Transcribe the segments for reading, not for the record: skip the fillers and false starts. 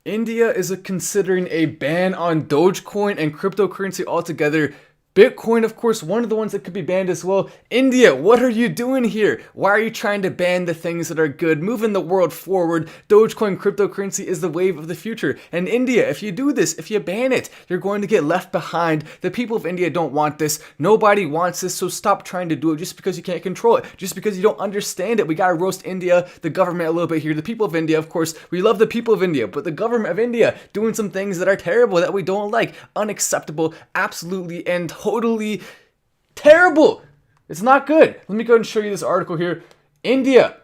India is considering a ban on Dogecoin and cryptocurrency altogether. Bitcoin, of course, one of the ones that could be banned as well. India, what are you doing here? Why are you trying to ban the things that are good? Moving the world forward. Dogecoin cryptocurrency is the wave of the future. And India, if you do this, if you ban it, you're going to get left behind. The people of India don't want this. Nobody wants this, so stop trying to do it just because you can't control it. Just because you don't understand it. We gotta roast India, the government a little bit here. The people of India, of course, we love the people of India, but the government of India doing some things that are terrible, that we don't like. Unacceptable, absolutely, and totally terrible. It's not good. Let me go ahead and show you this article here. India,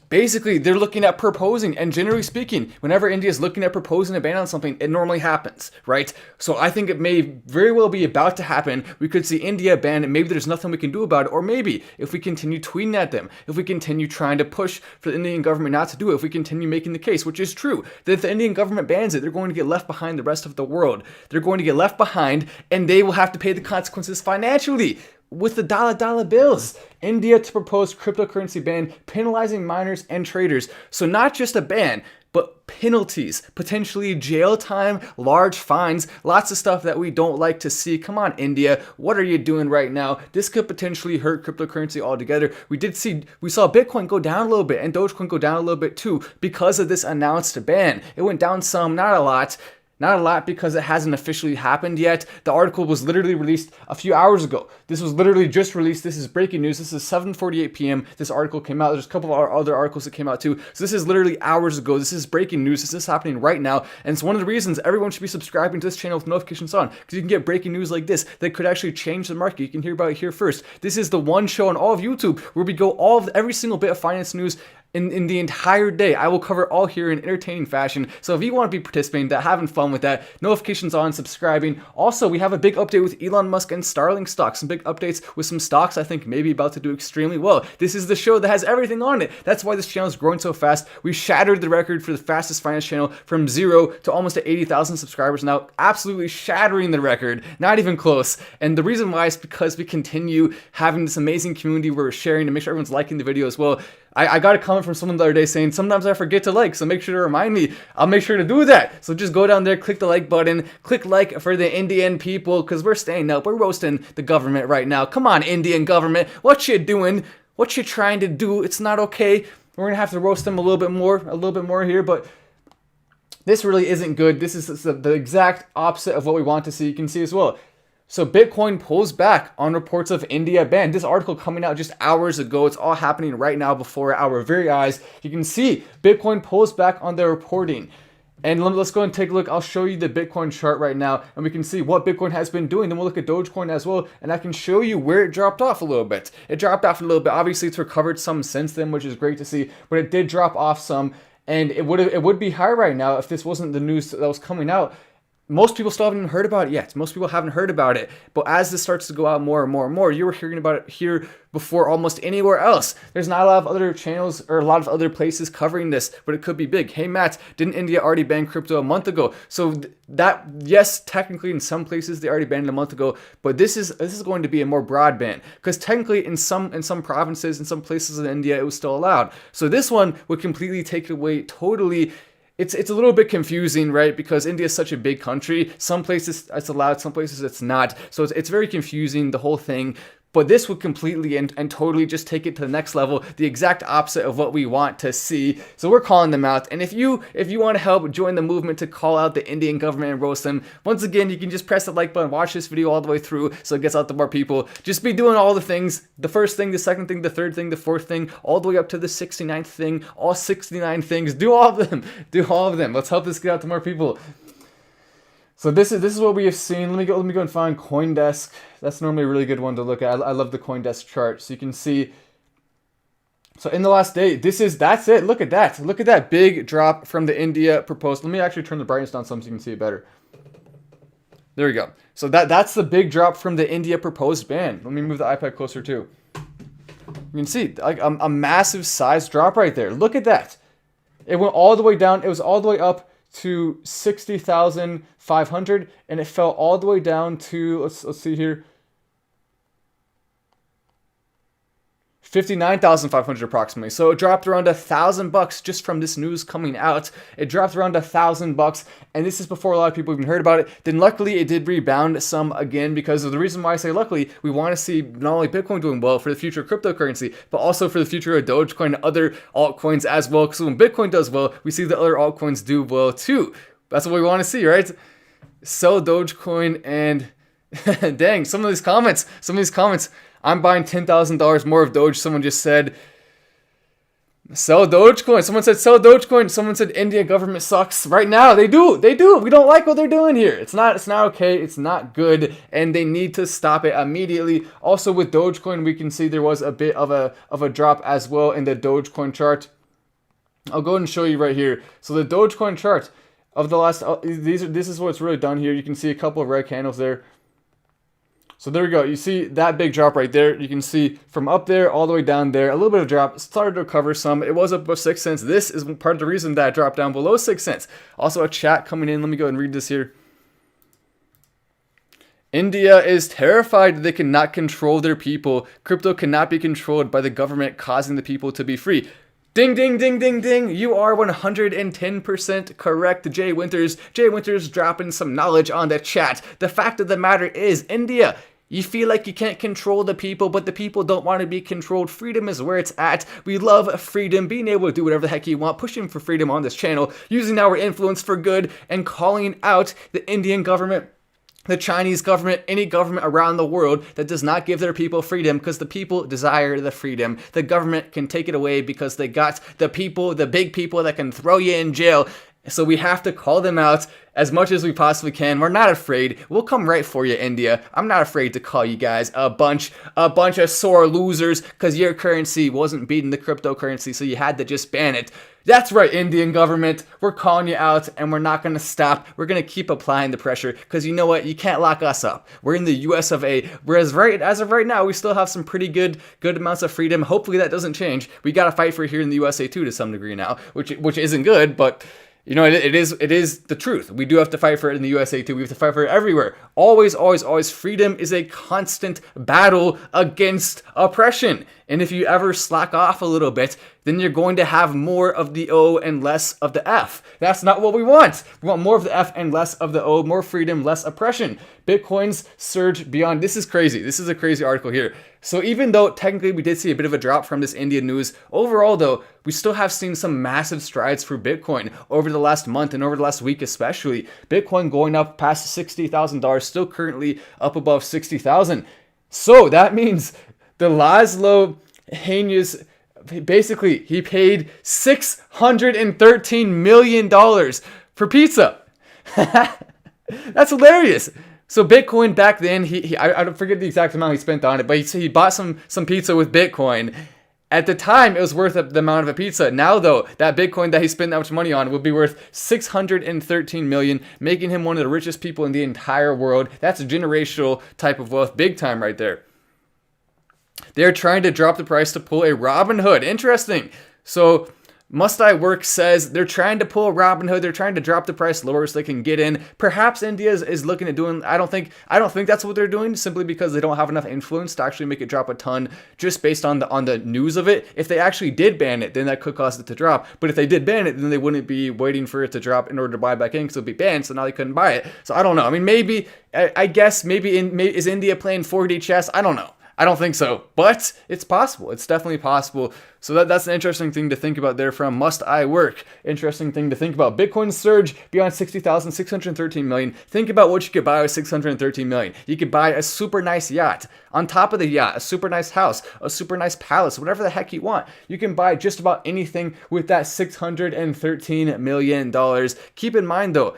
basically, they're looking at proposing, and generally speaking, whenever India is looking at proposing a ban on something, it normally happens, right? So I think it may very well be about to happen. We could see India ban it. Maybe there's nothing we can do about it, or maybe if we continue tweeting at them, if we continue trying to push for the Indian government not to do it, if we continue making the case, which is true, that if the Indian government bans it, they're going to get left behind the rest of the world. They're going to get left behind, and they will have to pay the consequences financially with the dollar bills. India to propose cryptocurrency ban, penalizing miners and traders. So not just a ban, but penalties, potentially jail time, large fines, lots of stuff that we don't like to see. Come on, India, what are you doing right now? This could potentially hurt cryptocurrency altogether. We saw Bitcoin go down a little bit and Dogecoin go down a little bit too because of this announced ban. It went down some, not a lot. Not a lot because it hasn't officially happened yet. The article was literally released a few hours ago. This was literally just released. This is breaking news. This is 7:48 p.m. This article came out. There's a couple of other articles that came out too. So this is literally hours ago. This is breaking news. This is happening right now. And it's one of the reasons everyone should be subscribing to this channel with notifications on, because you can get breaking news like this that could actually change the market. You can hear about it here first. This is the one show on all of YouTube where we go every single bit of finance news in the entire day. I will cover all here in entertaining fashion. So if you want to be participating, having fun with that, notifications on, subscribing. Also, we have a big update with Elon Musk and Starlink stocks. Some big updates with some stocks I think maybe about to do extremely well. This is the show that has everything on it. That's why this channel is growing so fast. We shattered the record for the fastest finance channel from 0 to almost at 80,000 subscribers now. Absolutely shattering the record. Not even close. And the reason why is because we continue having this amazing community where we're sharing to make sure everyone's liking the video as well. I got a comment from someone the other day saying, sometimes I forget to like, so make sure to remind me. I'll make sure to do that. So just go down there, click the like button, click like for the Indian people, because we're staying up. We're roasting the government right now. Come on, Indian government. What you doing? What you trying to do? It's not okay. We're going to have to roast them a little bit more here, but this really isn't good. This is the exact opposite of what we want to see. You can see as well. So Bitcoin pulls back on reports of India ban. This article coming out just hours ago. It's all happening right now before our very eyes. You can see Bitcoin pulls back on their reporting. And let's go and take a look. I'll show you the Bitcoin chart right now, and we can see what Bitcoin has been doing. Then we'll look at Dogecoin as well, and I can show you where it dropped off a little bit. It dropped off a little bit. Obviously, it's recovered some since then, which is great to see, but it did drop off some, and it would be high right now if this wasn't the news that was coming out. Most people still haven't even heard about it yet. Most people haven't heard about it. But as this starts to go out more and more and more, you were hearing about it here before almost anywhere else. There's not a lot of other channels or a lot of other places covering this, but it could be big. Hey, Matt, didn't India already ban crypto a month ago? So that, yes, technically in some places they already banned it a month ago, but this is going to be a more broad ban, because technically in some provinces, in some places in India, it was still allowed. So this one would completely take it away totally. It's a little bit confusing, right? Because India is such a big country. Some places it's allowed, some places it's not. So it's very confusing, the whole thing. But this would completely and totally just take it to the next level, the exact opposite of what we want to see. So we're calling them out. And if you want to help join the movement to call out the Indian government and roast them, once again, you can just press the like button, watch this video all the way through so it gets out to more people. Just be doing all the things, the first thing, the second thing, the third thing, the fourth thing, all the way up to the 69th thing, all 69 things. Do all of them. Do all of them. Let's help this get out to more people. So this is what we have seen. Let me go and find CoinDesk. That's normally a really good one to look at. I love the CoinDesk chart. So you can see. So in the last day, that's it. Look at that. Look at that big drop from the India proposed. Let me actually turn the brightness down some so you can see it better. There we go. So that's the big drop from the India proposed ban. Let me move the iPad closer too. You can see like a massive size drop right there. Look at that. It went all the way down. It was all the way up to 60,500, and it fell all the way down to let's see here, 59,500 approximately. So it dropped around $1,000 just from this news coming out. It dropped around $1,000, and this is before a lot of people even heard about it. Then luckily it did rebound some again, because of the reason why I say luckily, we want to see not only Bitcoin doing well for the future of cryptocurrency, but also for the future of Dogecoin and other altcoins as well. Because when Bitcoin does well, we see the other altcoins do well too. That's what we want to see, right? Sell Dogecoin and dang, some of these comments, I'm buying $10,000 more of Doge. Someone just said, sell Dogecoin. Someone said, sell Dogecoin. Someone said, India government sucks. Right now, they do. We don't like what they're doing here. It's not okay. It's not good. And they need to stop it immediately. Also with Dogecoin, we can see there was a bit of a drop as well in the Dogecoin chart. I'll go ahead and show you right here. So the Dogecoin chart of the last, this is what's really done here. You can see a couple of red candles there. So there we go. You see that big drop right there. You can see from up there all the way down there, a little bit of drop. Started to recover some. It was up about 6 cents. This is part of the reason that it dropped down below 6 cents. Also a chat coming in. Let me go and read this here. India is terrified they cannot control their people. Crypto cannot be controlled by the government, causing the people to be free. Ding, ding, ding, ding, ding. You are 110% correct, Jay Winters. Jay Winters dropping some knowledge on the chat. The fact of the matter is, India, you feel like you can't control the people, but the people don't want to be controlled. Freedom is where it's at. We love freedom, being able to do whatever the heck you want, pushing for freedom on this channel, using our influence for good, and calling out the Indian government, the Chinese government, any government around the world that does not give their people freedom, because the people desire the freedom. The government can take it away because they got the people, the big people that can throw you in jail. So we have to call them out as much as we possibly can. We're not afraid. We'll come right for you, India. I'm not afraid to call you guys a bunch of sore losers because your currency wasn't beating the cryptocurrency, so you had to just ban it. That's right, Indian government. We're calling you out, and we're not going to stop. We're going to keep applying the pressure, because you know what? You can't lock us up. We're in the US of A. Whereas as of right now, we still have some pretty good amounts of freedom. Hopefully that doesn't change. We got to fight for it here in the USA too to some degree now, which isn't good, but you know, it is the truth. We do have to fight for it in the USA too. We have to fight for it everywhere. Always, always, always. Freedom is a constant battle against oppression. And if you ever slack off a little bit, then you're going to have more of the O and less of the F. That's not what we want. We want more of the F and less of the O, more freedom, less oppression. Bitcoin's surge beyond. This is crazy. This is a crazy article here. So even though technically we did see a bit of a drop from this Indian news, overall though, we still have seen some massive strides for Bitcoin over the last month and over the last week especially. Bitcoin going up past $60,000, still currently up above 60,000. So that means the Laszlo Hanyas, basically, he paid $613 million for pizza. That's hilarious. So Bitcoin back then, I don't forget the exact amount he spent on it, but he bought some pizza with Bitcoin. At the time, it was worth the amount of a pizza. Now, though, that Bitcoin that he spent that much money on would be worth $613 million, making him one of the richest people in the entire world. That's a generational type of wealth, big time right there. They're trying to drop the price to pull a Robinhood. Interesting. So Must I Work says they're trying to pull a Robinhood. They're trying to drop the price lower so they can get in. Perhaps India is looking at doing. I don't think that's what they're doing, simply because they don't have enough influence to actually make it drop a ton just based on the news of it. If they actually did ban it, then that could cause it to drop. But if they did ban it, then they wouldn't be waiting for it to drop in order to buy back in, because it would be banned. So now they couldn't buy it. So I don't know. I mean, maybe I guess is India playing 4D chess? I don't know. I don't think so, but it's possible. It's definitely possible. So that's an interesting thing to think about there from Must I Work. Interesting thing to think about. Bitcoin surge beyond 60,000, 613 million. Think about what you could buy with 613 million. You could buy a super nice yacht. On top of the yacht, a super nice house, a super nice palace, whatever the heck you want. You can buy just about anything with that $613 million. Keep in mind though,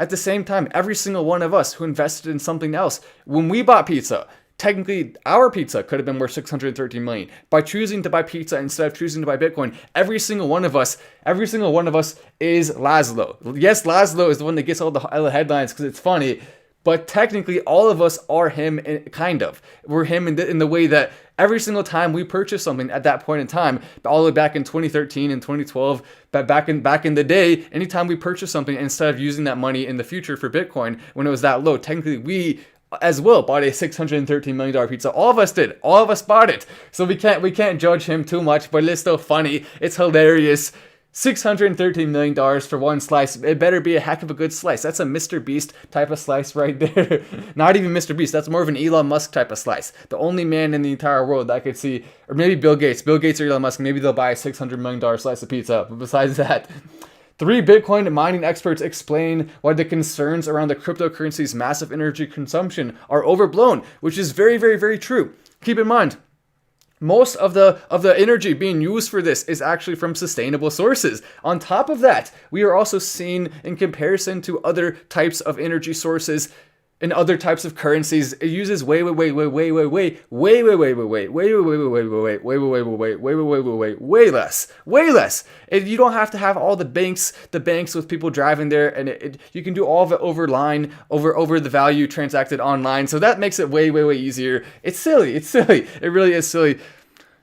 at the same time, every single one of us who invested in something else, when we bought pizza, technically, our pizza could have been worth $613 million. By choosing to buy pizza instead of choosing to buy Bitcoin, every single one of us is Laszlo. Yes, Laszlo is the one that gets all the headlines because it's funny, but technically, all of us are him, kind of. We're him in the way that every single time we purchase something at that point in time, all the way back in 2013 and 2012, but back in the day, anytime we purchase something, instead of using that money in the future for Bitcoin when it was that low, technically we as well bought a $613 million pizza. All of us did. All of us bought it. So we can't judge him too much, but it's still funny. It's hilarious. $613 million for one slice. It better be a heck of a good slice. That's a Mr. Beast type of slice right there. Not even Mr. Beast. That's more of an Elon Musk type of slice. The only man in the entire world that I could see, or maybe Bill Gates. Bill Gates or Elon Musk, maybe they'll buy a $600 million slice of pizza. But besides that, 3 Bitcoin mining experts explain why the concerns around the cryptocurrency's massive energy consumption are overblown, which is very, very, very true. Keep in mind, most of the energy being used for this is actually from sustainable sources. On top of that, we are also seeing, in comparison to other types of energy sources and other types of currencies, it uses way less. You don't have to have all the banks with people driving there, and you can do all of it over the value transacted online. So that makes it way easier. It's silly. It really is silly.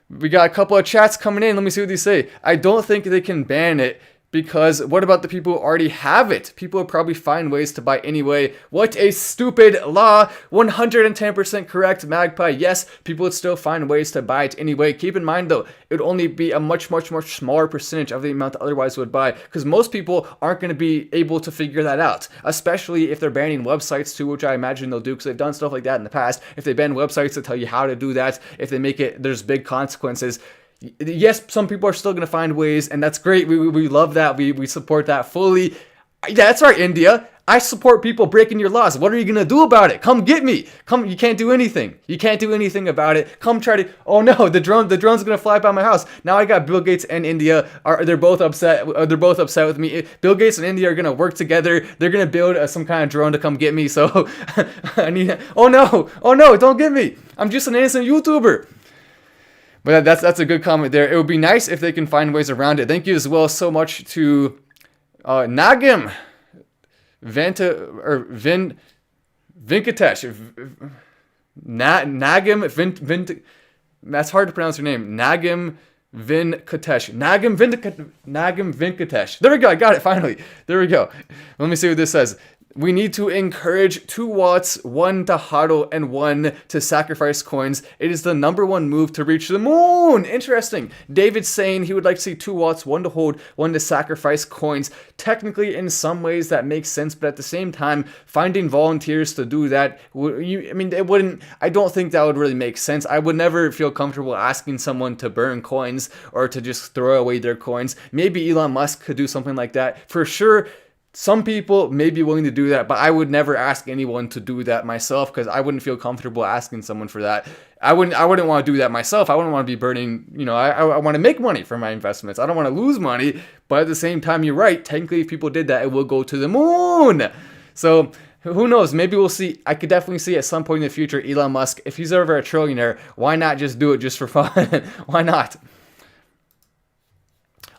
We got a couple of chats coming in. Let me see what they say. I don't think they can ban it, because what about the people who already have it? People will probably find ways to buy anyway. What a stupid law. 110% correct, Magpie. Yes, people would still find ways to buy it anyway. Keep in mind though, it would only be a much smaller percentage of the amount that otherwise would buy, because most people aren't going to be able to figure that out, especially if they're banning websites too, which I imagine they'll do, because they've done stuff like that in the past. If they ban websites to tell you how to do that, if they make it, there's big consequences. Yes, some people are still going to find ways, and that's great. We love that. We support that fully. Yeah, that's right, India. I support people breaking your laws. What are you going to do about it? Come get me. Come. You can't do anything. You can't do anything about it. Come try to. Oh no, the drone's going to fly by my house. Now I got Bill Gates and India. They're both upset. They're both upset with me. Bill Gates and India are going to work together. They're going to build some kind of drone to come get me. So I need. Oh no, don't get me. I'm just an innocent YouTuber. But that's a good comment there. It would be nice if they can find ways around it. Thank you as well so much to Nagim Venkatesh. Nagim that's hard to pronounce your name. Nagim Venkatesh. There we go. I got it finally. There we go. Let me see what this says. We need to encourage 2 watts, 1 to hodl, and 1 to sacrifice coins. It is the #1 move to reach the moon. Interesting. David's saying he would like to see 2 watts, 1 to hold, 1 to sacrifice coins. Technically, in some ways, that makes sense, but at the same time, finding volunteers to do that, it wouldn't. I don't think that would really make sense. I would never feel comfortable asking someone to burn coins or to just throw away their coins. Maybe Elon Musk could do something like that. For sure, some people may be willing to do that, but I would never ask anyone to do that myself, because I wouldn't feel comfortable asking someone for that. I wouldn't want to do that myself. I wouldn't want to be burning, I want to make money from my investments. I don't want to lose money, but at the same time, you're right. Technically, if people did that, it will go to the moon. So who knows? Maybe we'll see. I could definitely see at some point in the future, Elon Musk, if he's ever a trillionaire, why not just do it just for fun? Why not?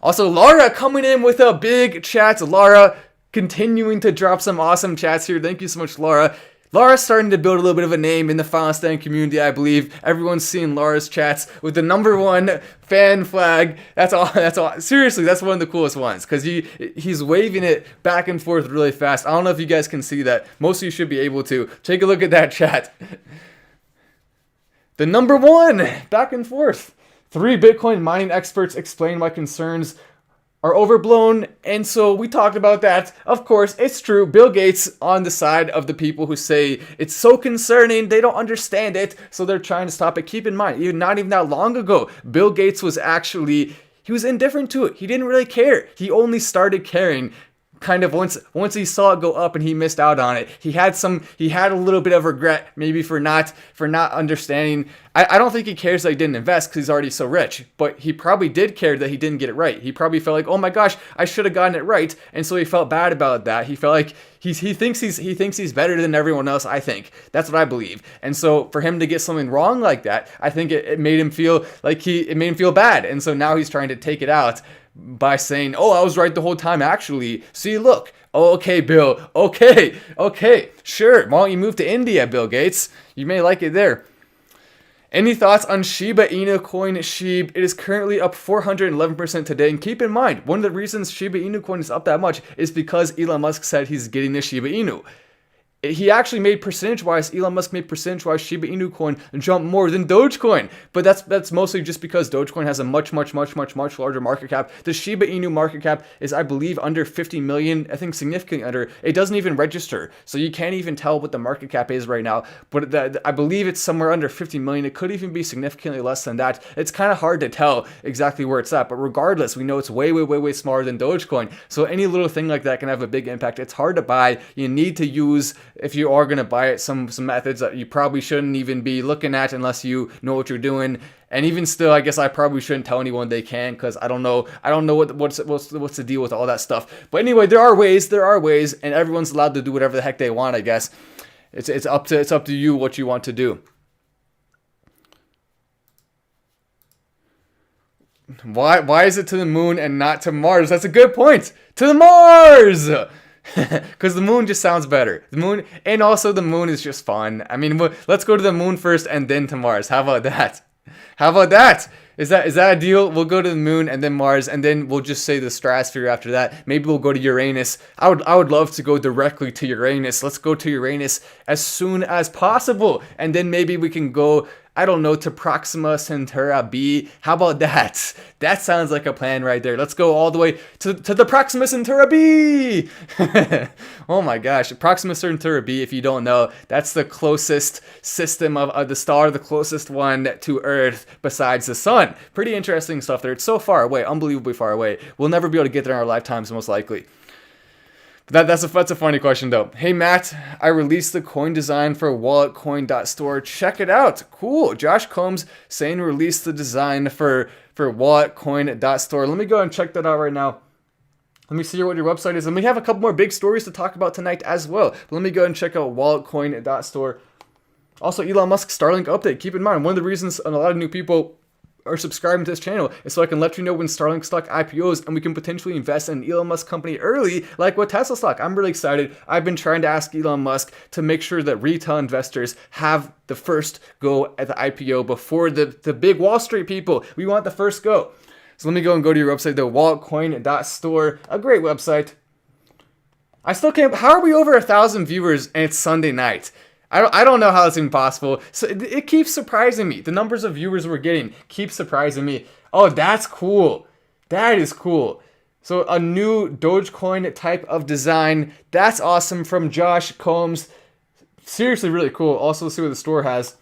Also, Laura coming in with a big chat. Laura continuing to drop some awesome chats here. Thank you so much, Laura. Laura's starting to build a little bit of a name in the Final Stand community, I believe. Everyone's seeing Laura's chats with the #1 fan flag. That's all. Seriously, that's one of the coolest ones, because he's waving it back and forth really fast. I don't know if you guys can see that. Most of you should be able to. Take a look at that chat. The #1 back and forth. 3 Bitcoin mining experts explain why concerns are overblown, and so we talked about that. Of course, it's true. Bill Gates on the side of the people who say it's so concerning, they don't understand it, so they're trying to stop it. Keep in mind, not even that long ago, Bill Gates was he was indifferent to it. He didn't really care. He only started caring kind of once he saw it go up and he missed out on it. He had a little bit of regret maybe for not understanding. I don't think he cares that he didn't invest because he's already so rich, but he probably did care that he didn't get it right. He probably felt like, oh my gosh, I should have gotten it right, and so he felt bad about that. He felt like he thinks he's better than everyone else. I think that's what I believe, and so for him to get something wrong like that, I think it made him feel like it made him feel bad, and so now he's trying to take it out by saying, oh, I was right the whole time, actually. See, look. Oh, okay, Bill. Okay. Sure. Why don't you move to India, Bill Gates? You may like it there. Any thoughts on Shiba Inu coin SHIB? It is currently up 411% today. And keep in mind, one of the reasons Shiba Inu coin is up that much is because Elon Musk said he's getting the Shiba Inu. he actually made percentage-wise, Elon Musk made percentage-wise Shiba Inu coin jump more than Dogecoin. But that's mostly just because Dogecoin has a much larger market cap. The Shiba Inu market cap is, I believe, under 50 million, I think significantly under. It doesn't even register, so you can't even tell what the market cap is right now. But I believe it's somewhere under 50 million. It could even be significantly less than that. It's kind of hard to tell exactly where it's at, but regardless, we know it's way smaller than Dogecoin. So any little thing like that can have a big impact. It's hard to buy. You need to use, if you are going to buy it, some methods that you probably shouldn't even be looking at unless you know what you're doing. And even still, I guess I probably shouldn't tell anyone they can, because I don't know what's the deal with all that stuff. But anyway, there are ways, and everyone's allowed to do whatever the heck they want, I guess. It's up to you what you want to do. Why is it to the moon and not to Mars? That's a good point. To the Mars! Because the moon just sounds better. The moon, and also the moon is just fun. I mean, let's go to the moon first and then to Mars. How about that? How about that? Is that a deal? We'll go to the moon and then Mars, and then we'll just say the stratosphere after that. Maybe we'll go to Uranus. I would love to go directly to Uranus. Let's go to Uranus as soon as possible, and then maybe we can go, I don't know, to Proxima Centauri b. How about that? That sounds like a plan right there. Let's go all the way to the Proxima Centauri b. Oh my gosh, Proxima Centauri b, if you don't know, that's the closest system of the star, the closest one to Earth besides the sun. Pretty interesting stuff there. It's so far away, unbelievably far away. We'll never be able to get there in our lifetimes, most likely. That's a funny question though. Hey Matt, I released the coin design for walletcoin.store. Check it out. Cool. Josh Combs saying release the design for walletcoin.store. Let me go and check that out right now. Let me see what your website is. And we have a couple more big stories to talk about tonight as well. But let me go and check out walletcoin.store. Also, Elon Musk Starlink update. Keep in mind, one of the reasons a lot of new people are subscribing to this channel is so I can let you know when Starlink stock IPOs and we can potentially invest in an Elon Musk company early, like with Tesla stock. I'm really excited. I've been trying to ask Elon Musk to make sure that retail investors have the first go at the IPO before the big Wall Street people. We want the first go. So let me go to your website, the walletcoin.store, a great website. I still can't, how are we over 1,000 viewers and it's Sunday night? I don't know how it's even possible. So it keeps surprising me. The numbers of viewers we're getting keep surprising me. Oh, that's cool. That is cool. So a new Dogecoin type of design. That's awesome from Josh Combs. Seriously, really cool. Also, let's see what the store has.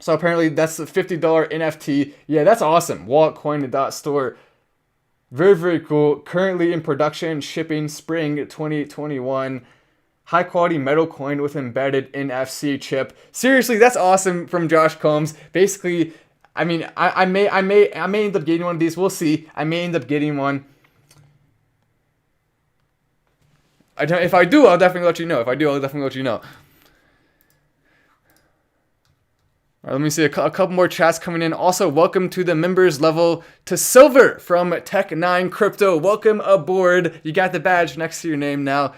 So apparently that's the $50 NFT. Yeah, that's awesome. Walletcoin.store. Very cool. Currently in production, shipping spring 2021. High quality metal coin with embedded NFC chip. Seriously, that's awesome from Josh Combs. Basically, I mean, I may end up getting one of these. We'll see. I may end up getting one. If I do, I'll definitely let you know. All right, let me see a couple more chats coming in. Also, welcome to the members level to Silver from Tech9 Crypto. Welcome aboard. You got the badge next to your name now.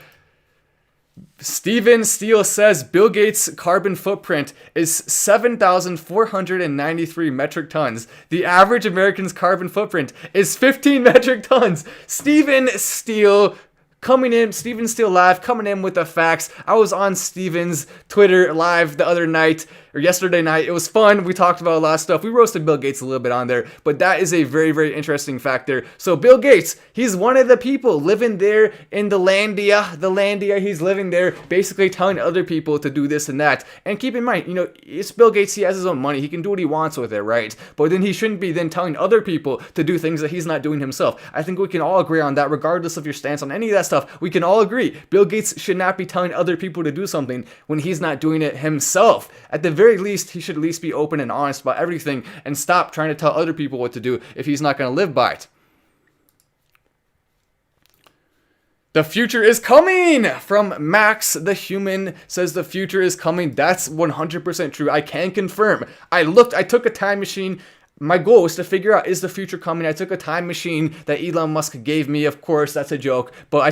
Steven Steele says Bill Gates' carbon footprint is 7,493 metric tons. The average American's carbon footprint is 15 metric tons. Steven Steele Live coming in with the facts. I was on Steven's Twitter live the other night, or yesterday night. It was fun. We talked about a lot of stuff. We roasted Bill Gates a little bit on there, but that is a very interesting factor. So Bill Gates, he's one of the people living there in the Landia. He's living there, basically telling other people to do this and that. And keep in mind, it's Bill Gates. He has his own money. He can do what he wants with it, right? But then he shouldn't be then telling other people to do things that he's not doing himself. I think we can all agree on that, regardless of your stance on any of that stuff. We can all agree Bill Gates should not be telling other people to do something when he's not doing it himself. At the very least, he should at least be open and honest about everything and stop trying to tell other people what to do if he's not going to live by it. The future is coming from Max the Human says the future is coming. That's 100% true. I can confirm. I took a time machine. My goal was to figure out, is the future coming? I took a time machine that Elon Musk gave me. Of course, that's a joke. But I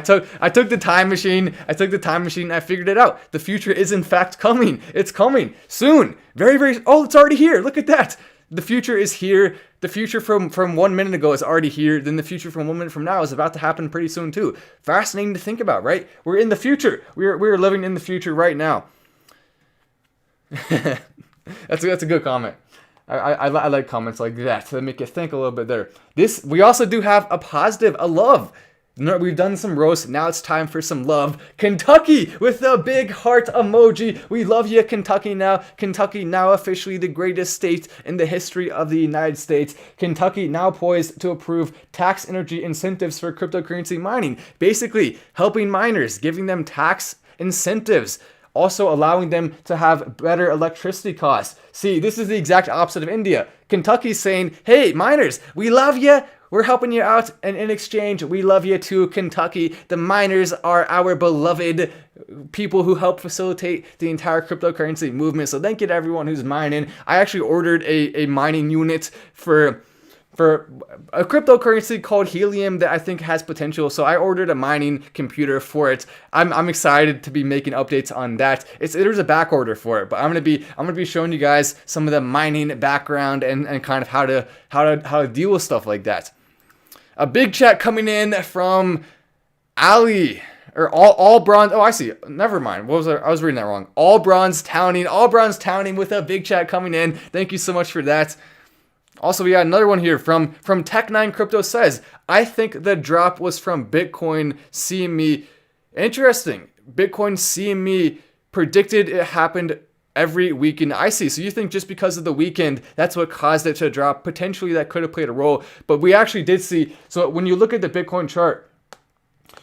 took the time machine. And I figured it out. The future is in fact coming. It's coming soon. Very. Oh, it's already here. Look at that. The future is here. The future from 1 minute ago is already here. Then the future from 1 minute from now is about to happen pretty soon too. Fascinating to think about, right? We're in the future. We're living in the future right now. That's a good comment. I like comments like that. They make you think a little bit there. We also do have a positive, a love. We've done some roast. Now it's time for some love. Kentucky with the big heart emoji. We love you, Kentucky now. Kentucky now officially the greatest state in the history of the United States. Kentucky now poised to approve tax energy incentives for cryptocurrency mining. Basically, helping miners, giving them tax incentives. Also allowing them to have better electricity costs. See, this is the exact opposite of India. Kentucky's saying, hey, miners, we love you. We're helping you out, and in exchange, we love you too, Kentucky. The miners are our beloved people who help facilitate the entire cryptocurrency movement. So thank you to everyone who's mining. I actually ordered a mining unit for a cryptocurrency called Helium that I think has potential. So I ordered a mining computer for it. I'm excited to be making updates on that. There's a back order for it, but I'm gonna be showing you guys some of the mining background and kind of how to deal with stuff like that. A big chat coming in from Ali. Or all bronze. Oh, I see. Never mind. What was I was reading that wrong. All bronze towning with a big chat coming in. Thank you so much for that. Also, we got another one here from Tech9 Crypto says, I think the drop was from Bitcoin CME. Interesting. Bitcoin CME predicted it happened every weekend. I see. So you think just because of the weekend, that's what caused it to drop? Potentially that could have played a role. But we actually did see. So when you look at the Bitcoin chart,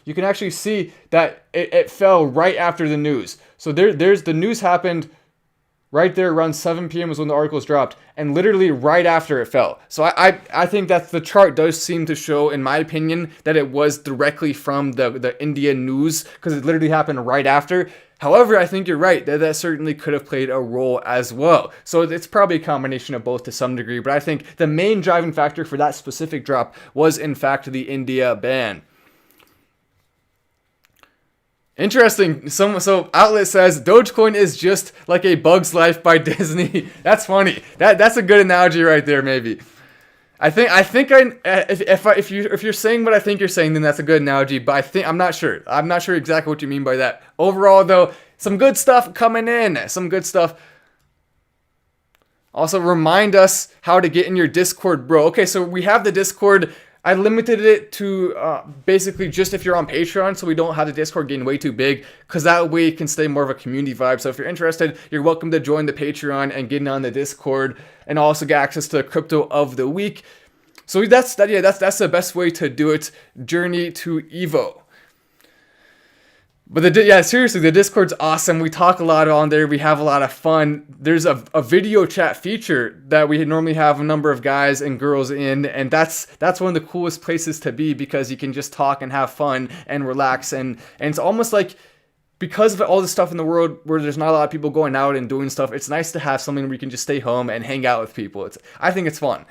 you can actually see that it fell right after the news. So there's the news happened right there around 7 p.m. was when the articles dropped, and literally right after it fell. So I think that the chart does seem to show, in my opinion, that it was directly from the India news, because it literally happened right after. However, I think you're right, that certainly could have played a role as well. So it's probably a combination of both to some degree, but I think the main driving factor for that specific drop was, in fact, the India ban. Interesting. So outlet says Dogecoin is just like a Bug's Life by Disney. That's funny. That's a good analogy right there. Maybe. If you're saying what I think you're saying, then that's a good analogy. But I'm not sure. I'm not sure exactly what you mean by that. Overall, though, some good stuff coming in. Some good stuff. Also, remind us how to get in your Discord, bro. Okay, so we have the Discord. I limited it to basically just if you're on Patreon, so we don't have the Discord getting way too big, because that way it can stay more of a community vibe. So if you're interested, you're welcome to join the Patreon and get in on the Discord, and also get access to Crypto of the Week. So that's the best way to do it. Journey to Evo. But seriously, the Discord's awesome. We talk a lot on there. We have a lot of fun. There's a video chat feature that we normally have a number of guys and girls in, and that's one of the coolest places to be, because you can just talk and have fun and relax, and it's almost like, because of all the stuff in the world where there's not a lot of people going out and doing stuff, it's nice to have something where you can just stay home and hang out with people. I think it's fun.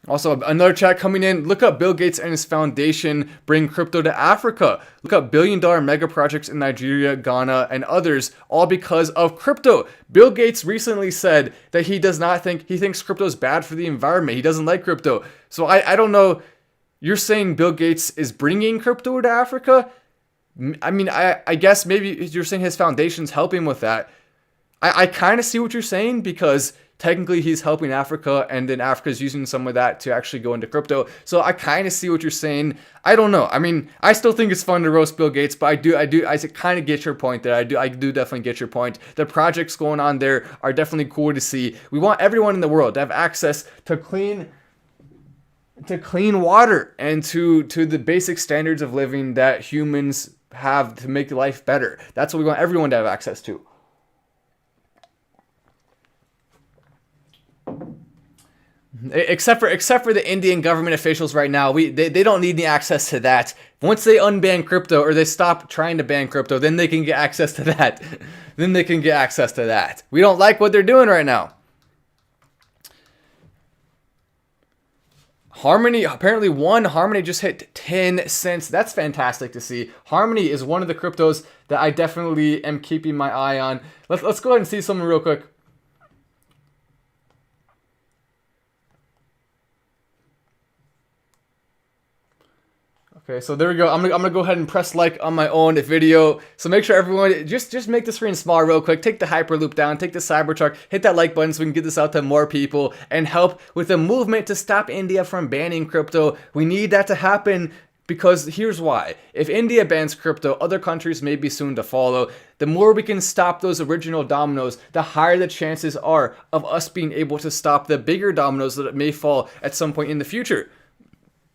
Also, another chat coming in. Look up Bill Gates and his foundation bring crypto to Africa. Look up billion-dollar mega projects in Nigeria, Ghana, and others, all because of crypto. Bill Gates recently said that he thinks crypto is bad for the environment. He doesn't like crypto. So I don't know. You're saying Bill Gates is bringing crypto to Africa? I mean, I guess maybe you're saying his foundation's helping with that. I kind of see what you're saying, because technically he's helping Africa, and then Africa's using some of that to actually go into crypto. So I kind of see what you're saying. I don't know. I mean, I still think it's fun to roast Bill Gates, but I kind of get your point there. I do definitely get your point. The projects going on there are definitely cool to see. We want everyone in the world to have access to clean water and to the basic standards of living that humans have to make life better. That's what we want everyone to have access to. Except for the Indian government officials right now, they don't need any access to that. Once they unban crypto, or they stop trying to ban crypto, then they can get access to that. We don't like what they're doing right now. Harmony apparently won. Harmony just hit 10 cents. That's fantastic to see. Harmony is one of the cryptos that I definitely am keeping my eye on. Let's go ahead and see something real quick. Okay, so there we go. I'm gonna go ahead and press like on my own video. So make sure everyone just make the screen small real quick. Take the Hyperloop down. Take the Cybertruck. Hit that like button so we can get this out to more people and help with the movement to stop India from banning crypto. We need that to happen. Because here's why. If India bans crypto, other countries may be soon to follow. The more we can stop those original dominoes, the higher the chances are of us being able to stop the bigger dominoes that may fall at some point in the future.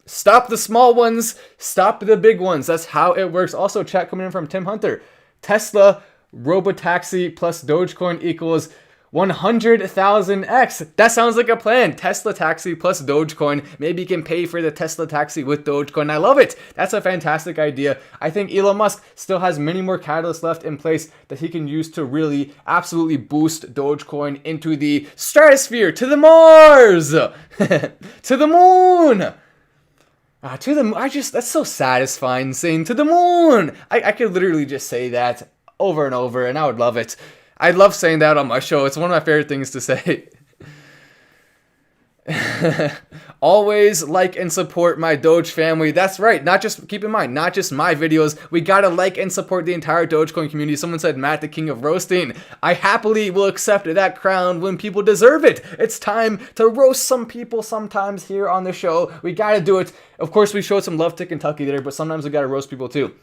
Stop the small ones, stop the big ones. That's how it works. Also, chat coming in from Tim Hunter. Tesla, Robotaxi plus Dogecoin equals 100,000x. That sounds like a plan. Tesla taxi plus Dogecoin. Maybe you can pay for the Tesla taxi with Dogecoin. I love it. That's a fantastic idea. I think Elon Musk still has many more catalysts left in place that he can use to really absolutely boost Dogecoin into the stratosphere, to the Mars, to the moon. To the moon. That's so satisfying saying to the moon. I could literally just say that over and over and I would love it. I love saying that on my show. It's one of my favorite things to say. Always like and support my Doge family. That's right. Keep in mind, not just my videos. We gotta like and support the entire Dogecoin community. Someone said Matt, the king of roasting. I happily will accept that crown when people deserve it. It's time to roast some people sometimes here on the show. We gotta do it. Of course, we showed some love to Kentucky there, but sometimes we gotta roast people too.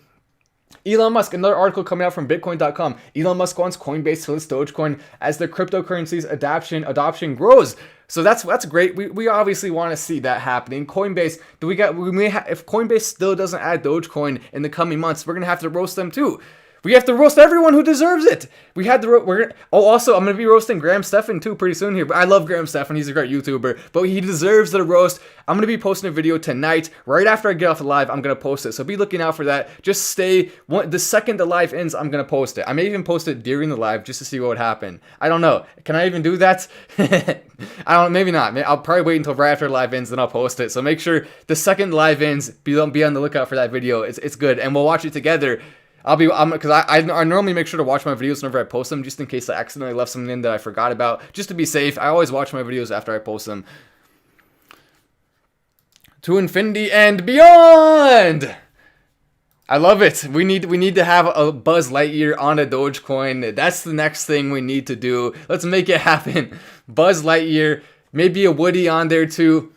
Elon Musk, another article coming out from Bitcoin.com. Elon Musk wants Coinbase to list Dogecoin as the cryptocurrency's adoption grows. So that's great. We obviously want to see that happening. Coinbase, if Coinbase still doesn't add Dogecoin in the coming months, we're gonna have to roast them too. We have to roast everyone who deserves it. Also, I'm going to be roasting Graham Stephan too pretty soon here. But I love Graham Stephan. He's a great YouTuber. But he deserves the roast. I'm going to be posting a video tonight. Right after I get off the live, I'm going to post it. So be looking out for that. Just stay. The second the live ends, I'm going to post it. I may even post it during the live just to see what would happen. I don't know. Can I even do that? I don't. Maybe not. I'll probably wait until right after the live ends, then I'll post it. So make sure the second the live ends, be on the lookout for that video. It's good. And we'll watch it together. Because I normally make sure to watch my videos whenever I post them, just in case I accidentally left something in that I forgot about. Just to be safe, I always watch my videos after I post them. To infinity and beyond! I love it. We need to have a Buzz Lightyear on a Dogecoin. That's the next thing we need to do. Let's make it happen. Buzz Lightyear, maybe a Woody on there too.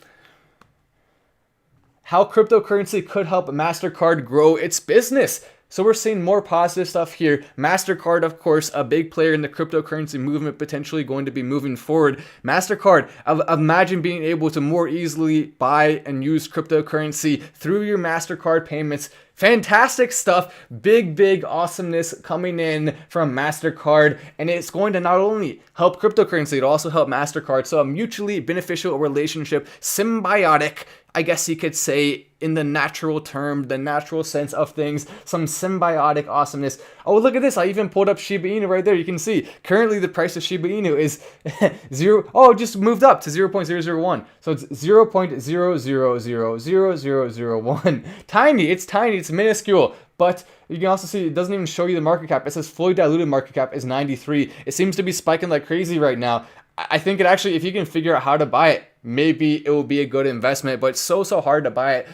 How cryptocurrency could help Mastercard grow its business. So we're seeing more positive stuff here. Mastercard, of course, a big player in the cryptocurrency movement, potentially going to be moving forward. Mastercard, imagine being able to more easily buy and use cryptocurrency through your Mastercard payments. Fantastic stuff. Big awesomeness coming in from Mastercard. And it's going to not only help cryptocurrency, it'll also help Mastercard. So a mutually beneficial relationship, symbiotic, I guess you could say, in the natural term, the natural sense of things, some symbiotic awesomeness. Oh, look at this. I even pulled up Shiba Inu right there. You can see currently the price of Shiba Inu is it just moved up to 0.001. So it's 0.0000001. Tiny. It's tiny. It's minuscule. But you can also see it doesn't even show you the market cap. It says fully diluted market cap is 93. It seems to be spiking like crazy right now. I think it actually, if you can figure out how to buy it, maybe it will be a good investment, but it's so hard to buy it.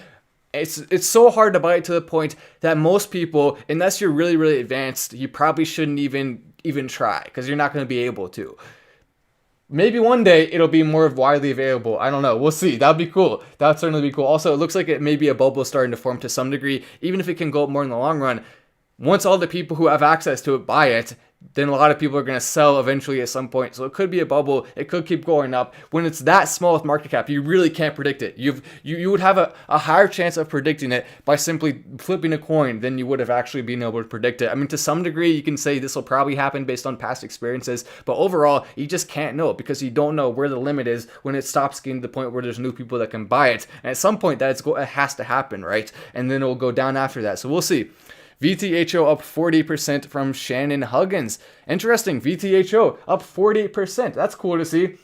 It's so hard to buy it to the point that most people, unless you're really advanced, you probably shouldn't even try, because you're not going to be able to. Maybe one day it'll be more widely available. I don't know. We'll see. That'd be cool. That'd certainly be cool. Also, it looks like it may be a bubble starting to form to some degree, even if it can go up more in the long run. Once all the people who have access to it buy it, then a lot of people are going to sell eventually at some point. So it could be a bubble. It could keep going up. When it's that small with market cap, you really can't predict it. You would have a higher chance of predicting it by simply flipping a coin than you would have actually been able to predict it. I mean, to some degree, you can say this will probably happen based on past experiences. But overall, you just can't know, because you don't know where the limit is when it stops getting to the point where there's new people that can buy it. And at some point, it has to happen, right? And then it will go down after that. So we'll see. VTHO up 40% from Shannon Huggins. Interesting. VTHO up 40%. That's cool to see.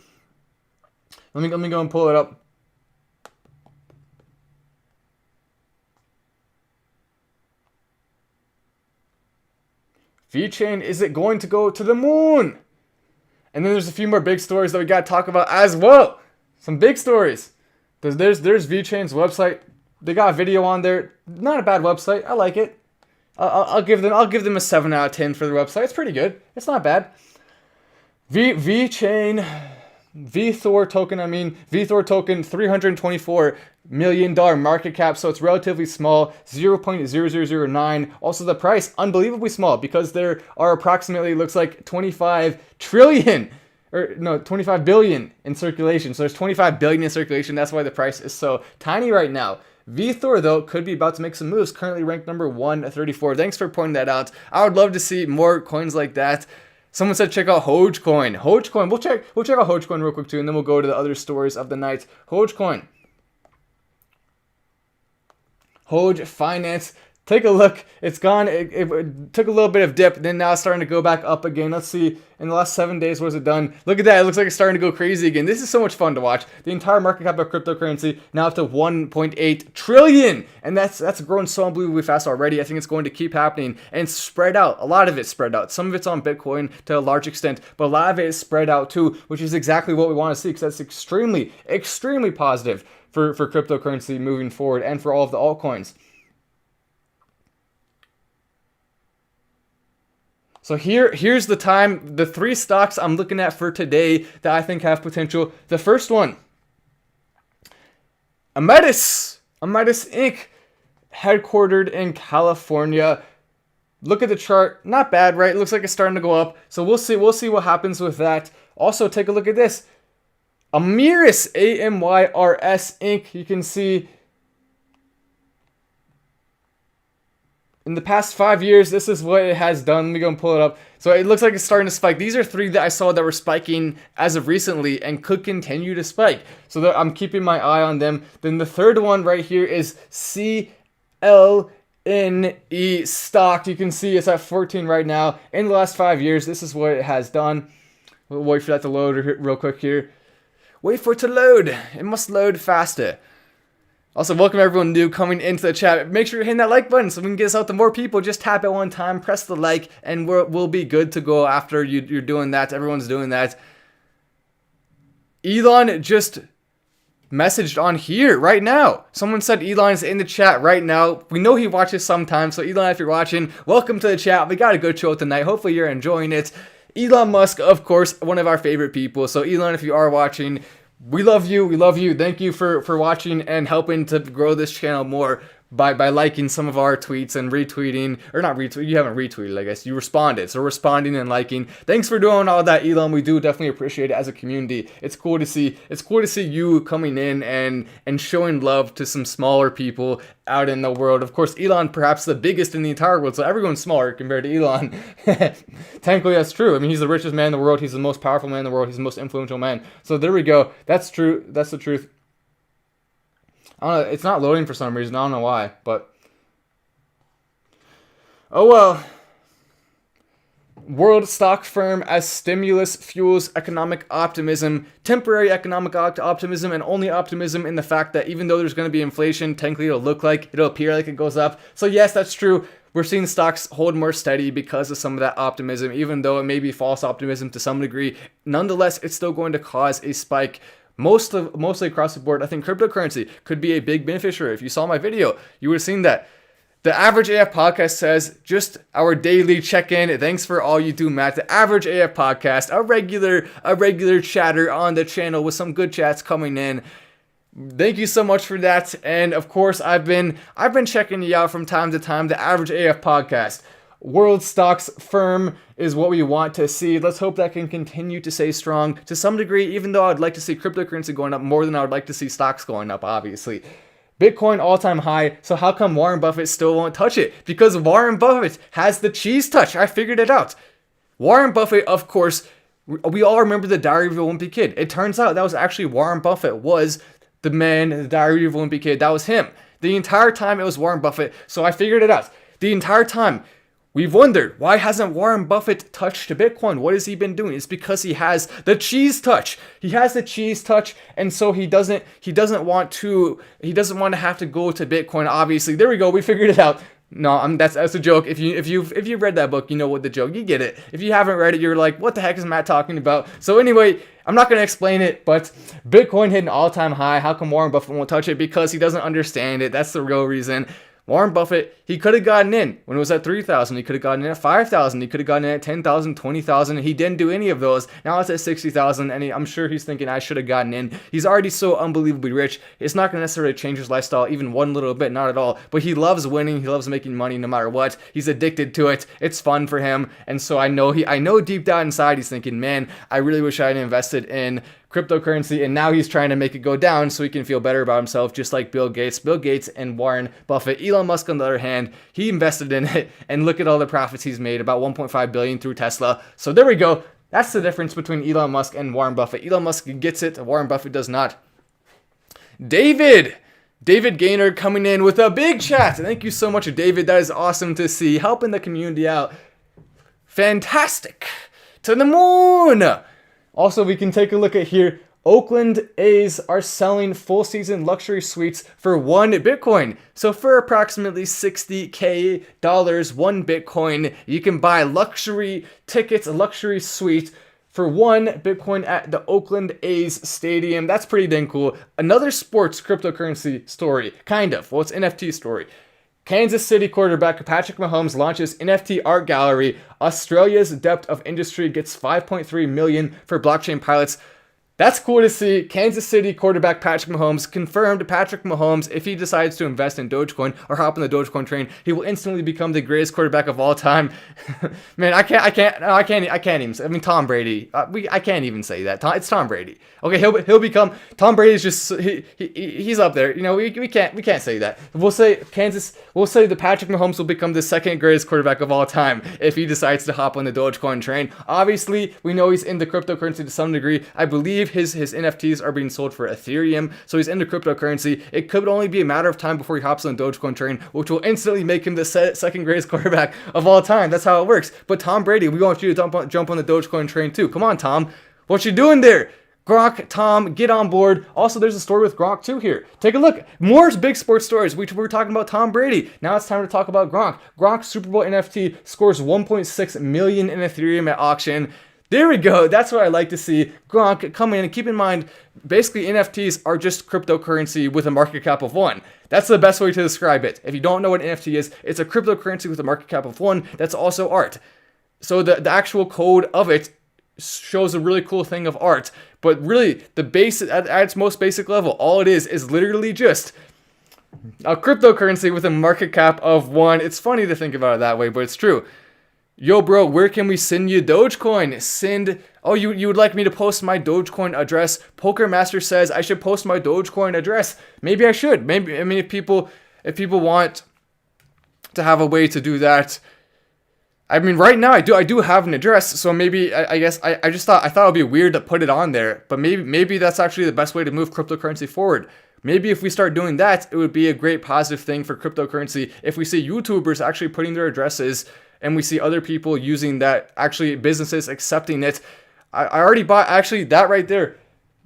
Let me go and pull it up. VeChain, is it going to go to the moon? And then there's a few more big stories that we got to talk about as well. Some big stories. There's VeChain's website. They got a video on there. Not a bad website. I like it. I'll give them a 7 out of 10 for the website. It's pretty good. It's not bad. VeChain, VeThor token, $324 million market cap, so it's relatively small, 0.0009. Also, the price, unbelievably small, because there are approximately, looks like 25 billion in circulation. So there's 25 billion in circulation. That's why the price is so tiny right now. VeThor, though, could be about to make some moves, currently ranked number 134. Thanks for pointing that out. I would love to see more coins like that. Someone said check out Dogecoin. Dogecoin, we'll check out Dogecoin real quick too, and then we'll go to the other stories of the night. Dogecoin. Doge Finance. Take a look. It's gone. It took a little bit of dip, then now it's starting to go back up again. Let's see. In the last 7 days, what has it done? Look at that. It looks like it's starting to go crazy again. This is so much fun to watch. The entire market cap of cryptocurrency now up to 1.8 trillion. And that's grown so unbelievably fast already. I think it's going to keep happening and spread out. A lot of it's spread out. Some of it's on Bitcoin to a large extent, but a lot of it is spread out too, which is exactly what we want to see, because that's extremely, extremely positive for cryptocurrency moving forward and for all of the altcoins. So here's the 3 stocks I'm looking at for today that I think have potential. The first one, Ametis Inc., headquartered in California. Look at the chart. Not bad, right? It looks like it's starting to go up. So we'll see what happens with that. Also, take a look at this. Amyris, AMYRS Inc. You can see in the past 5 years, this is what it has done. Let me go and pull it up. So it looks like it's starting to spike. These are 3 that I saw that were spiking as of recently and could continue to spike. So I'm keeping my eye on them. Then the third one right here is CLNE stock. You can see it's at 14 right now. In the last 5 years, this is what it has done. We'll wait for that to load real quick here. Wait for it to load. It must load faster. Also, welcome everyone new coming into the chat. Make sure you're hitting that like button so we can get this out to more people. Just tap it one time, press the like, and we'll be good to go after you're doing that. Everyone's doing that. Elon just messaged on here right now. Someone said Elon is in the chat right now. We know he watches sometimes, so Elon, if you're watching, welcome to the chat. We got a good show tonight. Hopefully you're enjoying it. Elon Musk, of course, one of our favorite people. So Elon, if you are watching, we love you. We love you. Thank you for watching and helping to grow this channel more by liking some of our tweets and retweeting, or not retweet. You haven't retweeted, I guess. You responded. So responding and liking. Thanks for doing all that, Elon. We do definitely appreciate it as a community. It's cool to see. It's cool to see you coming in and showing love to some smaller people out in the world. Of course, Elon perhaps the biggest in the entire world, so everyone's smaller compared to Elon. Technically, that's true. I mean, he's the richest man in the world. He's the most powerful man in the world. He's the most influential man. So there we go. That's true. That's the truth. I don't know, it's not loading for some reason. I don't know why, but oh well. World stock firm as stimulus fuels economic optimism, temporary economic optimism, and only optimism in the fact that even though there's going to be inflation, technically it'll appear like it goes up. So yes, that's true. We're seeing stocks hold more steady because of some of that optimism, even though it may be false optimism to some degree. Nonetheless, it's still going to cause a spike. Mostly across the board. I think cryptocurrency could be a big beneficiary. If you saw my video, you would have seen that. The Average AF Podcast says, just our daily check-in. Thanks for all you do, Matt. The Average AF Podcast, a regular chatter on the channel with some good chats coming in. Thank you so much for that. And of course, I've been checking you out from time to time. The Average AF Podcast. World stocks firm is what we want to see. Let's hope that can continue to stay strong to some degree, even though I'd like to see cryptocurrency going up more than I would like to see stocks going up, obviously. Bitcoin all-time high, so how come Warren Buffett still won't touch it? Because Warren Buffett has the cheese touch. I figured it out. Warren Buffett, of course, we all remember the Diary of a Wimpy Kid. It turns out that was actually Warren Buffett was the man, the Diary of a Wimpy Kid. That was him. The entire time it was Warren Buffett, so I figured it out. The entire time. We've wondered, why hasn't Warren Buffett touched Bitcoin? What has he been doing? It's because he has the cheese touch. He has the cheese touch, and so he doesn't want to have to go to Bitcoin, obviously. There we go, we figured it out. No, that's a joke. If you've read that book, you know what the joke. You get it. If you haven't read it, you're like, what the heck is Matt talking about? So anyway, I'm not gonna explain it, but Bitcoin hit an all-time high. How come Warren Buffett won't touch it? Because he doesn't understand it. That's the real reason. Warren Buffett, he could have gotten in when it was at 3,000. He could have gotten in at 5,000. He could have gotten in at 10,000, 20,000. He didn't do any of those. Now it's at 60,000, and I'm sure he's thinking, I should have gotten in. He's already so unbelievably rich. It's not going to necessarily change his lifestyle even one little bit, not at all. But he loves winning. He loves making money no matter what. He's addicted to it. It's fun for him. And so I know deep down inside he's thinking, man, I really wish I had invested in cryptocurrency, and now he's trying to make it go down so he can feel better about himself, just like Bill Gates and Warren Buffett. Elon Musk, on the other hand, he invested in it, and look at all the profits he's made, about 1.5 billion through Tesla. So there we go. That's the difference between Elon Musk and Warren Buffett. Elon Musk gets it, Warren Buffett does not. David Gaynor coming in with a big chat. Thank you so much, David. That is awesome to see. Helping the community out. Fantastic. To the moon. Also, we can take a look at here. Oakland A's are selling full season luxury suites for 1 Bitcoin. So for approximately $60K, 1 Bitcoin, you can buy luxury tickets, a luxury suite for 1 Bitcoin at the Oakland A's stadium. That's pretty dang cool. Another sports cryptocurrency story, kind of. Well, it's an NFT story. Kansas City quarterback Patrick Mahomes launches NFT art gallery. Australia's depth of industry gets $5.3 million for blockchain pilots. That's cool to see. Kansas City quarterback Patrick Mahomes confirmed. Patrick Mahomes, if he decides to invest in Dogecoin or hop on the Dogecoin train, he will instantly become the greatest quarterback of all time. Man, I can't even say. I mean, Tom Brady. I can't even say that. It's Tom Brady. Okay, he'll become. Tom Brady's just he's up there. You know, we can't say that. We'll say that Patrick Mahomes will become the second greatest quarterback of all time if he decides to hop on the Dogecoin train. Obviously, we know he's into cryptocurrency to some degree. I believe his NFTs are being sold for Ethereum, so he's into cryptocurrency. It could only be a matter of time before he hops on the Dogecoin train, which will instantly make him the second greatest quarterback of all time. That's how it works. But Tom Brady, we want you to jump on the Dogecoin train too. Come on, Tom. What you doing there? Gronk, Tom, get on board. Also, there's a story with Gronk too here. Take a look. More big sports stories. We were talking about Tom Brady. Now it's time to talk about Gronk. Gronk's Super Bowl NFT scores 1.6 million in Ethereum at auction. There we go. That's what I like to see. Gronk, come in and keep in mind, basically NFTs are just cryptocurrency with a market cap of 1. That's the best way to describe it. If you don't know what an NFT is, it's a cryptocurrency with a market cap of 1 that's also art. So the actual code of it shows a really cool thing of art. But really, the basic at its most basic level, all it is literally just a cryptocurrency with a market cap of 1. It's funny to think about it that way, but it's true. Yo, bro, where can we send you Dogecoin? Oh, you would like me to post my Dogecoin address? Poker Master says I should post my Dogecoin address. Maybe I should. Maybe, I mean, if people want to have a way to do that. I mean, right now I do have an address, so maybe I guess I thought it would be weird to put it on there, but maybe that's actually the best way to move cryptocurrency forward. Maybe if we start doing that, it would be a great positive thing for cryptocurrency. If we see YouTubers actually putting their addresses, and we see other people using that, actually businesses accepting it. I already bought, actually, that right there,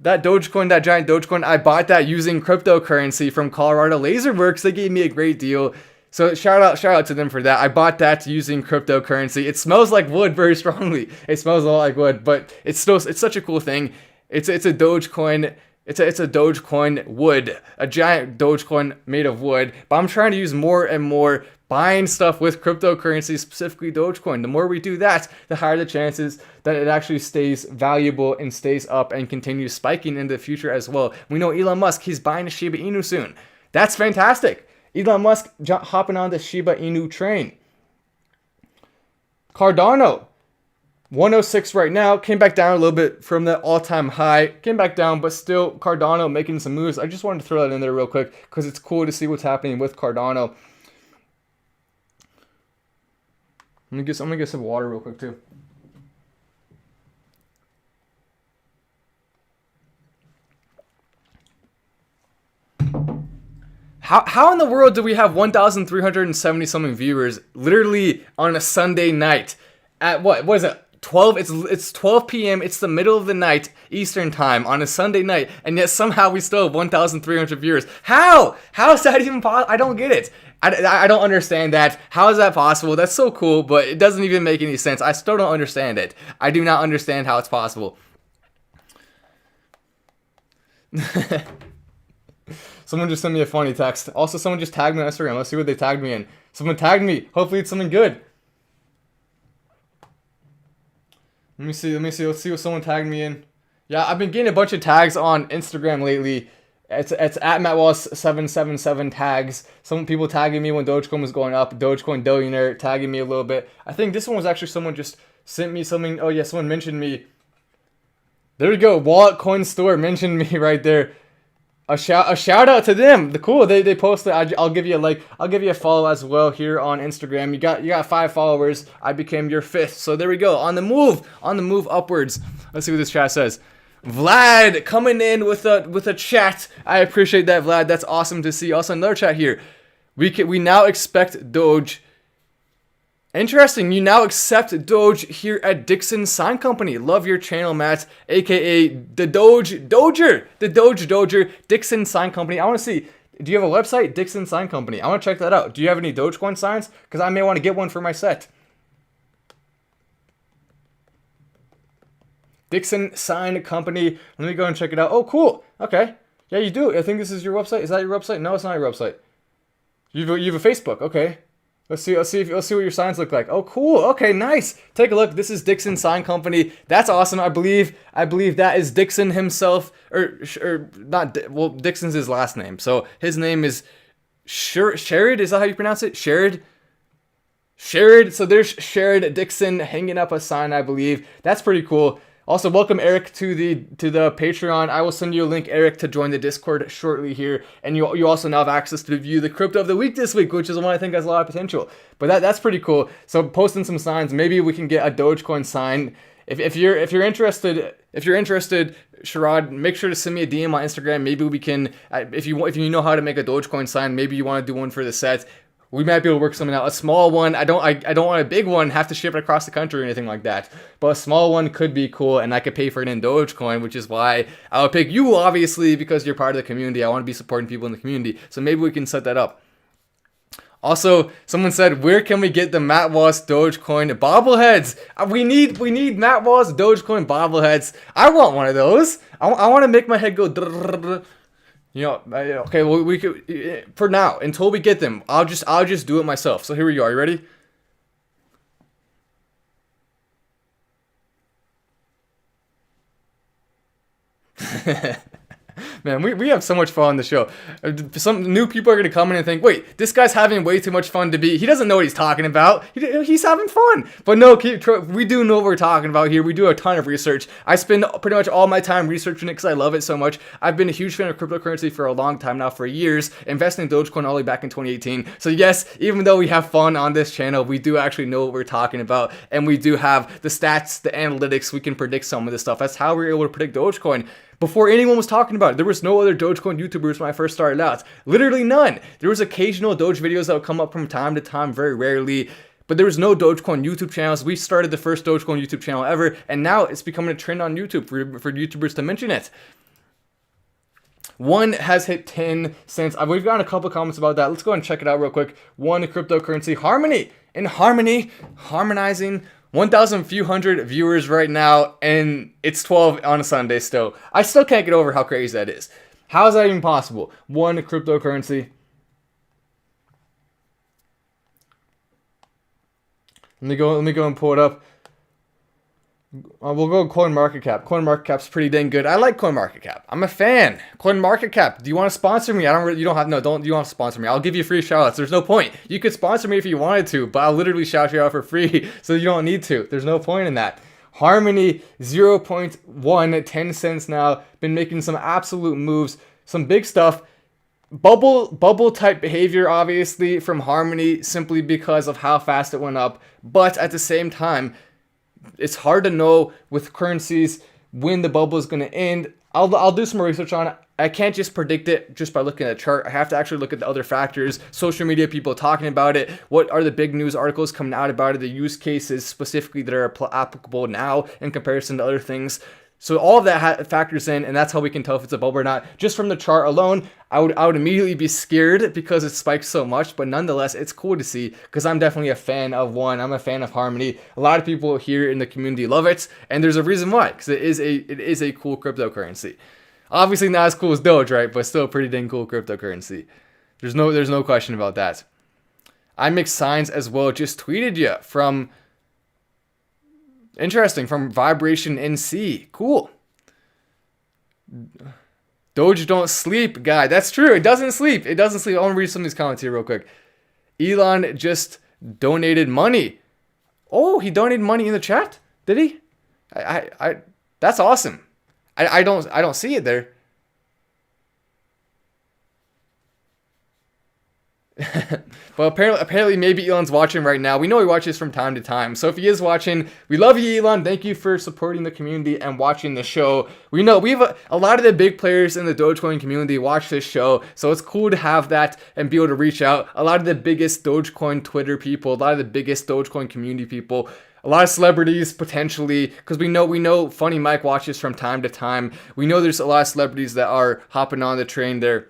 that Dogecoin, that giant Dogecoin, I bought that using cryptocurrency from Colorado Laserworks. They gave me a great deal. So shout out to them for that. I bought that using cryptocurrency. It smells like wood very strongly. It smells a lot like wood, but it's such a cool thing. It's a Dogecoin. It's a Dogecoin wood, a giant Dogecoin made of wood. But I'm trying to use more and more buying stuff with cryptocurrency, specifically Dogecoin. The more we do that, the higher the chances that it actually stays valuable and stays up and continues spiking in the future as well. We know Elon Musk, he's buying a Shiba Inu soon. That's fantastic. Elon Musk hopping on the Shiba Inu train. Cardano, 106 right now, came back down a little bit from the all-time high, came back down, but still Cardano making some moves. I just wanted to throw that in there real quick because it's cool to see what's happening with Cardano. I'm gonna get some water real quick too. How in the world do we have 1,370 something viewers literally on a Sunday night at what is it? 12, it's 12 p.m. It's the middle of the night Eastern time on a Sunday night, and yet somehow we still have 1,300 viewers. How is that even possible? I don't get it. I don't understand that. How is that possible? That's so cool, but it doesn't even make any sense. I still don't understand it. I do not understand how it's possible. Someone just sent me a funny text. Also, someone just tagged me on Instagram. Let's see what they tagged me in. Someone tagged me. Hopefully it's something good. Let me see. Let's see what someone tagged me in. Yeah, I've been getting a bunch of tags on Instagram lately. It's at MattWallace777 tags. Some people tagging me when Dogecoin was going up. Dogecoin billionaire tagging me a little bit. I think this one was actually someone just sent me something. Oh yeah, someone mentioned me. There we go. Wallet Coin Store mentioned me right there. A shout out to them. The cool. They posted. I'll give you a like. I'll give you a follow as well here on Instagram. You got 5 followers. I became your 5th. So there we go. On the move upwards. Let's see what this chat says. Vlad coming in with a chat. I appreciate that, Vlad. That's awesome to see. Also another chat here. We now expect Doge. Interesting. You now accept Doge here at Dixon Sign Company. Love your channel, Matt, aka the Doger, Dixon Sign Company. I want to see. Do you have a website, Dixon Sign Company? I want to check that out. Do you have any Dogecoin signs? Because I may want to get one for my set. Dixon Sign Company. Let me go and check it out. Oh, cool. Okay. Yeah, you do. I think this is your website. Is that your website? No, it's not your website. You have a Facebook. Okay. Let's see what your signs look like. Oh, cool. Okay, nice. Take a look. This is Dixon Sign Company. That's awesome. I believe that is Dixon himself, or not. Well, Dixon's his last name, so his name is Sherrod. Is that how you pronounce it? Sherrod. So there's Sherrod Dixon hanging up a sign. I believe that's pretty cool. Also, welcome Eric to the Patreon. I will send you a link, Eric, to join the Discord shortly here. And you also now have access to view the crypto of the week this week, which is one I think has a lot of potential. But that's pretty cool. So posting some signs, maybe we can get a Dogecoin sign. If you're interested, Sherrod, make sure to send me a DM on Instagram. Maybe we can, if you know how to make a Dogecoin sign, maybe you want to do one for the set. We might be able to work something out. A small one. I don't want a big one. Have to ship it across the country or anything like that. But a small one could be cool, and I could pay for it in Dogecoin, which is why I would pick you, obviously, because you're part of the community. I want to be supporting people in the community, so maybe we can set that up. Also, someone said, where can we get the Matt Wallace Dogecoin bobbleheads? We need Matt Wallace Dogecoin bobbleheads. I want one of those. I want to make my head go. You know, okay, well, we could, for now, until we get them, I'll just do it myself. So here we go. Are you ready? Man, we have so much fun on the show. Some new people are going to come in and think, wait, this guy's having way too much fun to be. He doesn't know what he's talking about. He's having fun. But no, we do know what we're talking about here. We do a ton of research. I spend pretty much all my time researching it because I love it so much. I've been a huge fan of cryptocurrency for a long time now, for years, investing in Dogecoin all the way back in 2018. So yes, even though we have fun on this channel, we do actually know what we're talking about. And we do have the stats, the analytics. We can predict some of this stuff. That's how we were able to predict Dogecoin. Before anyone was talking about it, there was no other Dogecoin YouTubers when I first started out. Literally none. There was occasional Doge videos that would come up from time to time, very rarely. But there was no Dogecoin YouTube channels. We started the first Dogecoin YouTube channel ever, and now it's becoming a trend on YouTube for YouTubers to mention it. One has hit 10 cents. We've gotten a couple comments about that. Let's go and check it out real quick. One cryptocurrency, Harmony. In Harmony, harmonizing. 1,000 few hundred viewers right now, and it's 12 on a Sunday still. I still can't get over how crazy that is. How is that even possible? One cryptocurrency. Let me go and pull it up. We'll go CoinMarketCap. CoinMarketCap's pretty dang good. I like CoinMarketCap. I'm a fan. CoinMarketCap. Do you want to sponsor me? You don't have to sponsor me. I'll give you free shout-outs. There's no point. You could sponsor me if you wanted to, but I'll literally shout you out for free, so you don't need to. There's no point in that. Harmony 0.1 10 cents now. Been making some absolute moves, some big stuff. Bubble type behavior, obviously, from Harmony, simply because of how fast it went up. But at the same time, it's hard to know with currencies when the bubble is going to end. I'll do some research on it. I can't just predict it just by looking at the chart. I have to actually look at the other factors, social media people talking about it, what are the big news articles coming out about it, the use cases specifically that are applicable now in comparison to other things. So all of that factors in, and that's how we can tell if it's a bubble or not. Just from the chart alone, I would immediately be scared because it spikes so much, but nonetheless, it's cool to see because I'm definitely a fan of one. I'm a fan of Harmony. A lot of people here in the community love it, and there's a reason why, because it is a cool cryptocurrency. Obviously not as cool as Doge, right? But still a pretty dang cool cryptocurrency. There's no question about that. I Mix Signs as well just tweeted you from... Interesting, from Vibration NC. Cool. Doge don't sleep, guy. That's true. It doesn't sleep. It doesn't sleep. I want to read some of these comments here real quick. Elon just donated money. Oh, he donated money in the chat? Did he? I that's awesome. I don't see it there. But apparently maybe Elon's watching right now. We know he watches from time to time. So if he is watching, we love you, Elon. Thank you for supporting the community and watching the show. We know we have a lot of the big players in the Dogecoin community watch this show. So it's cool to have that and be able to reach out. A lot of the biggest Dogecoin Twitter people, a lot of the biggest Dogecoin community people, a lot of celebrities potentially, because we know Funny Mike watches from time to time. We know there's a lot of celebrities that are hopping on the train there.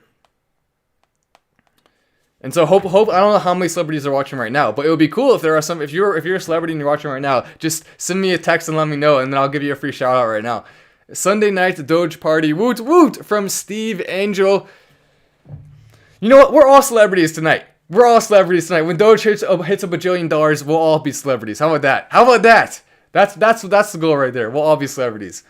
And so hope I don't know how many celebrities are watching right now, but it would be cool if there are some. If you're a celebrity and you're watching right now, just send me a text and let me know, and then I'll give you a free shout out right now. Sunday night Doge party, woot woot from Steve Angel. You know what? We're all celebrities tonight. We're all celebrities tonight. When Doge hits a bajillion dollars, we'll all be celebrities. How about that? How about that? That's the goal right there. We'll all be celebrities.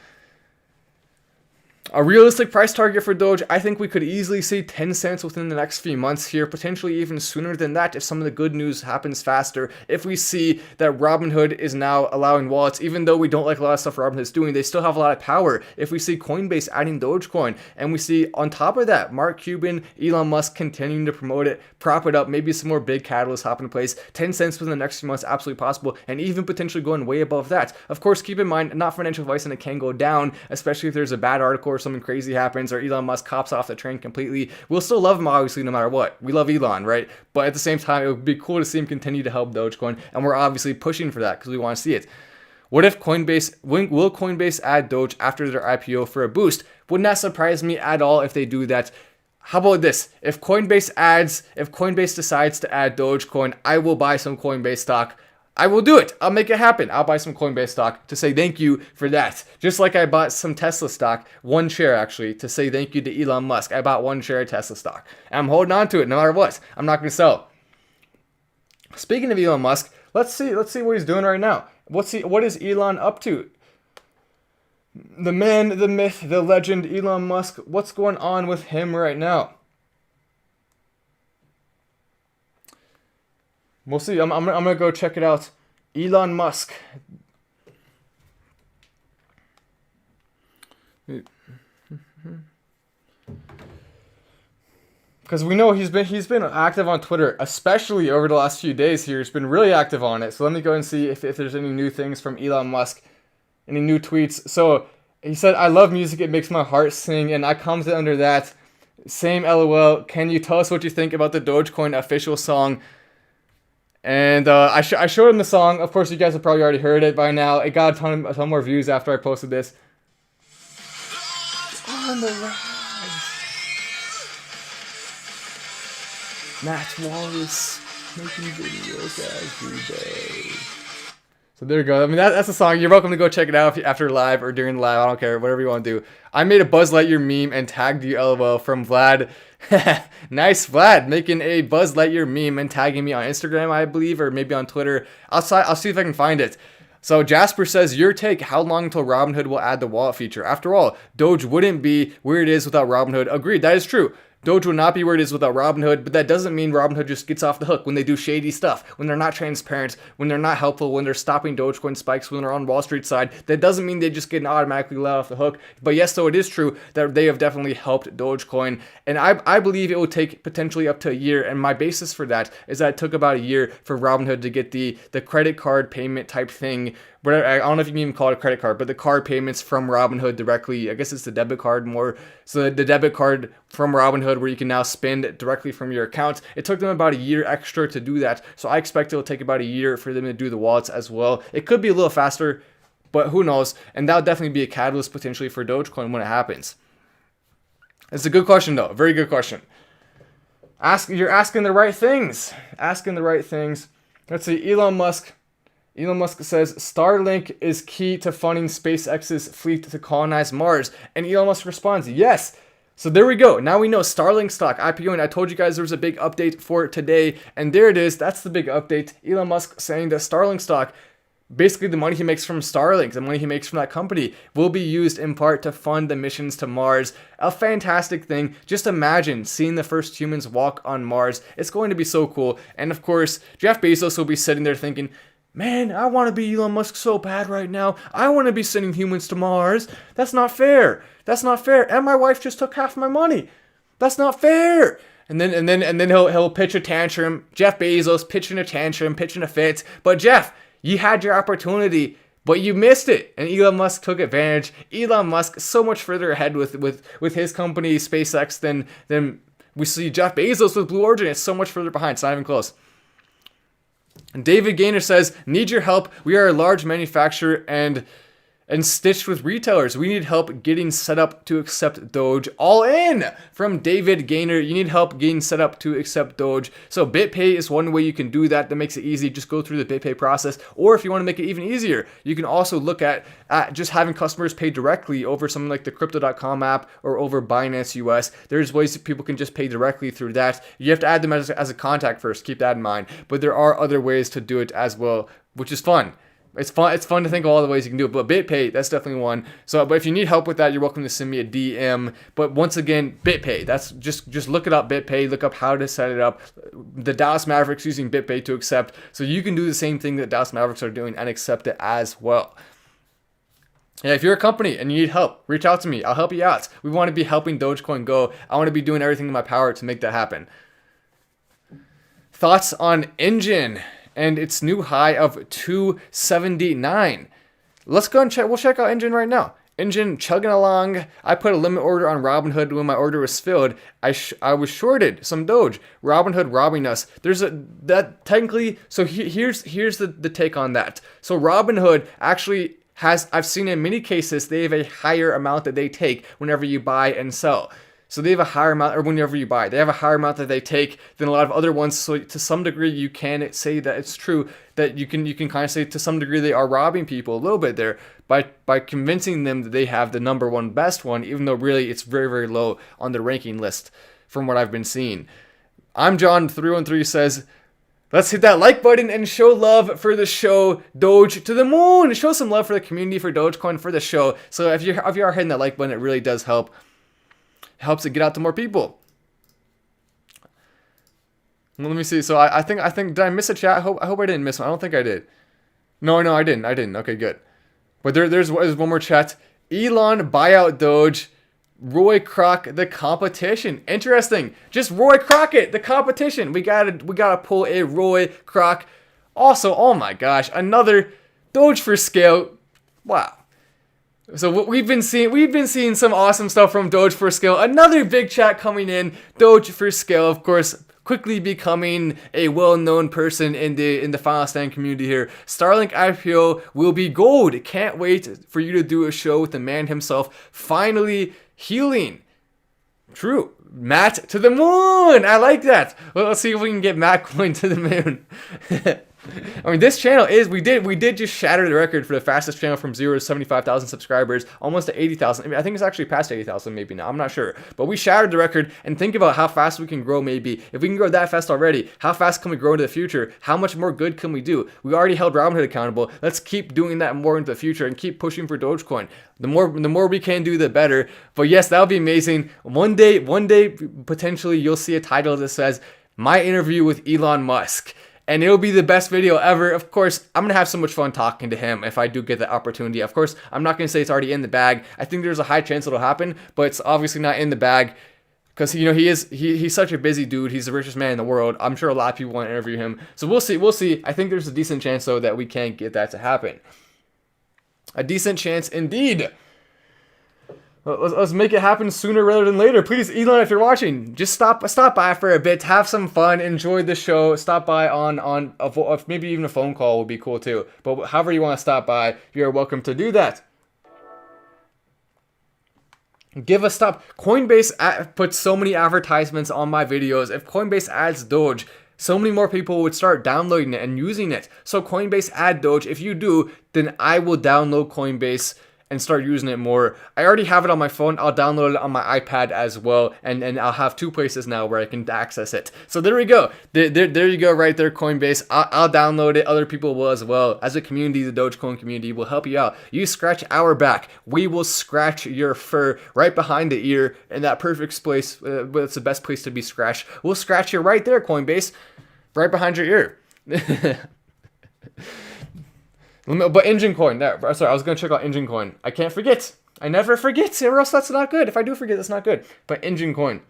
A realistic price target for Doge, I think we could easily see 10 cents within the next few months here, potentially even sooner than that if some of the good news happens faster. If we see that Robinhood is now allowing wallets, even though we don't like a lot of stuff Robinhood's doing, they still have a lot of power. If we see Coinbase adding Dogecoin, and we see on top of that, Mark Cuban, Elon Musk continuing to promote it, prop it up, maybe some more big catalysts hop into place, 10 cents within the next few months, absolutely possible, and even potentially going way above that. Of course, keep in mind, not financial advice, and it can go down, especially if there's a bad article or something crazy happens or Elon Musk cops off the train completely. We'll still love him, obviously, no matter what. We love Elon, right? But at the same time, it would be cool to see him continue to help Dogecoin, and we're obviously pushing for that because we want to see it. What if will Coinbase add Doge after their IPO for a boost? Wouldn't that surprise me at all if they do that? How about this? If Coinbase decides to add Dogecoin, I will buy some Coinbase stock. I will do it. I'll make it happen. I'll buy some Coinbase stock to say thank you for that. Just like I bought some Tesla stock, one share actually, to say thank you to Elon Musk. I bought one share of Tesla stock. And I'm holding on to it no matter what. I'm not going to sell. Speaking of Elon Musk, let's see what he's doing right now. What is Elon up to? The man, the myth, the legend, Elon Musk. What's going on with him right now? We'll see. I'm gonna go check it out. Elon Musk. Because we know he's been active on Twitter, especially over the last few days here. He's been really active on it. So let me go and see if there's any new things from Elon Musk, any new tweets. So he said, "I love music. It makes my heart sing." And I commented under that, same LOL. Can you tell us what you think about the Dogecoin official song? And I showed him the song. Of course, you guys have probably already heard it by now. It got a ton more views after I posted this. On the rise. Matt Wallace making videos every day. So there you go. I mean, that's a song. You're welcome to go check it out after live or during the live. I don't care. Whatever you want to do. I made a Buzz Lightyear meme and tagged you, LOL, from Vlad. Nice, Vlad, making a Buzz Lightyear meme and tagging me on Instagram, I believe, or maybe on Twitter. I'll see if I can find it. So Jasper says, your take, how long until Robinhood will add the wallet feature? After all, Doge wouldn't be where it is without Robinhood. Agreed, that is true. Doge will not be where it is without Robinhood, but that doesn't mean Robinhood just gets off the hook when they do shady stuff, when they're not transparent, when they're not helpful, when they're stopping Dogecoin spikes, when they're on Wall Street side. That doesn't mean they just get automatically let off the hook. But yes, though, it is true that they have definitely helped Dogecoin, and I believe it will take potentially up to a year, and my basis for that is that it took about a year for Robinhood to get the credit card payment type thing. But I don't know if you can even call it a credit card, but the card payments from Robinhood directly. I guess it's the debit card more. So the debit card from Robinhood where you can now spend directly from your account. It took them about a year extra to do that. So I expect it will take about a year for them to do the wallets as well. It could be a little faster. but who knows? And that'll definitely be a catalyst potentially for Dogecoin when it happens. It's a good question though, very good question. You're asking the right things. Asking the right things. Let's see, Elon Musk says Starlink is key to funding SpaceX's fleet to colonize Mars. And Elon Musk responds, yes. So there we go. Now we know Starlink stock IPO, and I told you guys there was a big update for today. And there it is. That's the big update. Elon Musk saying that Starlink stock, basically the money he makes from Starlink, the money he makes from that company, will be used in part to fund the missions to Mars. A fantastic thing. Just imagine seeing the first humans walk on Mars. It's going to be so cool. And of course, Jeff Bezos will be sitting there thinking, man, I want to be Elon Musk so bad right now. I want to be sending humans to Mars. That's not fair. That's not fair. And my wife just took half my money. That's not fair. And then he'll pitch a tantrum. Jeff Bezos pitching a tantrum, pitching a fit. But Jeff, you had your opportunity, but you missed it. And Elon Musk took advantage. Elon Musk so much further ahead with his company SpaceX than we see Jeff Bezos with Blue Origin. It's so much further behind. It's not even close. And David Gaynor says, need your help. We are a large manufacturer and stitched with retailers. We need help getting set up to accept Doge. All in from David Gaynor. You need help getting set up to accept Doge. So BitPay is one way you can do that. That makes it easy. Just go through the BitPay process. Or if you want to make it even easier, you can also look at just having customers pay directly over something like the Crypto.com app or over Binance US. There's ways that people can just pay directly through that. You have to add them as a contact first. Keep that in mind. But there are other ways to do it as well, which is fun. It's fun to think of all the ways you can do it, but BitPay, that's definitely one. So, but if you need help with that, you're welcome to send me a DM. But once again, BitPay, that's just look it up, BitPay, look up how to set it up. The Dallas Mavericks using BitPay to accept, so you can do the same thing that Dallas Mavericks are doing and accept it as well. Yeah, if you're a company and you need help, reach out to me. I'll help you out. We want to be helping Dogecoin go. I want to be doing everything in my power to make that happen. Thoughts on Engine and its new high of 279. Let's go and check. We'll check out Engine right now. Engine chugging along. I put a limit order on Robinhood when my order was filled. I was shorted some Doge. Robinhood robbing us. That technically. So here's the take on that. So Robinhood actually has. I've seen in many cases they have a higher amount that they take whenever you buy and sell. So they have a higher amount, or whenever you buy, they have a higher amount that they take than a lot of other ones. So to some degree, you can say that it's true, that you can kind of say to some degree they are robbing people a little bit there by convincing them that they have the number one best one, even though really it's very, very low on the ranking list from what I've been seeing. I'm John 313 says, let's hit that like button and show love for the show Doge to the moon. Show some love for the community, for Dogecoin, for the show. So if you are hitting that like button, it really does help. Helps it get out to more people. Well, let me see. So I think did I miss a chat? I hope I didn't miss one. I don't think I did. No, I didn't. Okay, good. But there's one more chat. Elon buyout Doge. Roy Kroc the competition. Interesting. Just Roy Crockett the competition. We gotta pull a Roy Kroc. Also, oh my gosh, another Doge for scale. Wow. So what we've been seeing some awesome stuff from Doge for scale. Another big chat coming in. Doge for scale, of course, quickly becoming a well-known person in the Final Stand community here. Starlink IPO will be gold. Can't wait for you to do a show with the man himself. Finally healing. True. Matt to the moon. I like that. Well, let's see if we can get Matt going to the moon. I mean, this channel is, we did just shatter the record for the fastest channel from 0 to 75,000 subscribers, almost to 80,000. I mean, I think it's actually past 80,000 maybe now. I'm not sure. But we shattered the record, and think about how fast we can grow maybe. If we can grow that fast already, how fast can we grow into the future? How much more good can we do? We already held Robinhood accountable. Let's keep doing that more into the future and keep pushing for Dogecoin. The more we can do, the better. But yes, that would be amazing. One day, potentially, you'll see a title that says, My Interview with Elon Musk. And it'll be the best video ever. Of course, I'm going to have so much fun talking to him if I do get that opportunity. Of course, I'm not going to say it's already in the bag. I think there's a high chance it'll happen, but it's obviously not in the bag because, he's such a busy dude. He's the richest man in the world. I'm sure a lot of people want to interview him. So we'll see. I think there's a decent chance, though, that we can get that to happen. A decent chance indeed. Let's make it happen sooner rather than later. Please, Elon, if you're watching, just stop by for a bit, have some fun, enjoy the show. Stop by on maybe even a phone call would be cool too. But however you want to stop by, you're welcome to do that. Give a stop. Coinbase puts so many advertisements on my videos. If Coinbase adds Doge, so many more people would start downloading it and using it. So Coinbase add Doge. If you do, then I will download Coinbase and start using it more. I already have it on my phone. I'll download it on my iPad as well, and I'll have 2 places now where I can access it. So there we go. There you go, right there, Coinbase. I'll download it. Other people will as well. As a community, the Dogecoin community will help you out. You scratch our back, we will scratch your fur right behind the ear in that perfect place. It's the best place to be scratched. We'll scratch you right there, Coinbase, right behind your ear. But Engine Coin, sorry, I was going to check out Engine Coin. I can't forget. I never forget, or else that's not good. If I do forget, that's not good. But Engine Coin.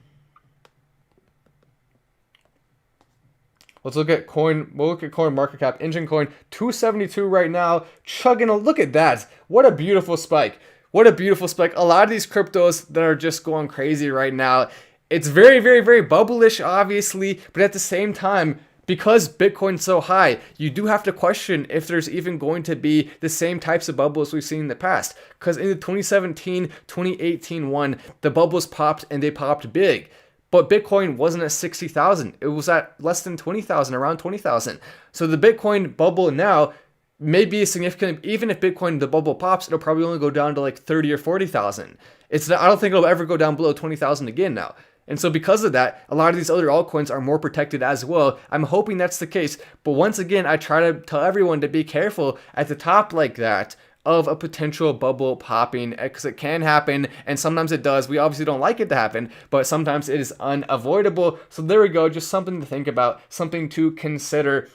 Let's look at coin. We'll look at coin market cap. Engine Coin, 272 right now. Chugging. Look at that. What a beautiful spike. What a beautiful spike. A lot of these cryptos that are just going crazy right now. It's very, very, very bubblish, obviously. But at the same time, because Bitcoin's so high, you do have to question if there's even going to be the same types of bubbles we've seen in the past. Because in the 2017, 2018 one, the bubbles popped and they popped big. But Bitcoin wasn't at 60,000. It was at less than 20,000, around 20,000. So the Bitcoin bubble now may be significant. Even if Bitcoin, the bubble pops, it'll probably only go down to like 30 or 40,000. I don't think it'll ever go down below 20,000 again now. And so because of that, a lot of these other altcoins are more protected as well. I'm hoping that's the case. But once again, I try to tell everyone to be careful at the top like that of a potential bubble popping, because it can happen, and sometimes it does. We obviously don't like it to happen, but sometimes it is unavoidable. So there we go, just something to think about, something to consider.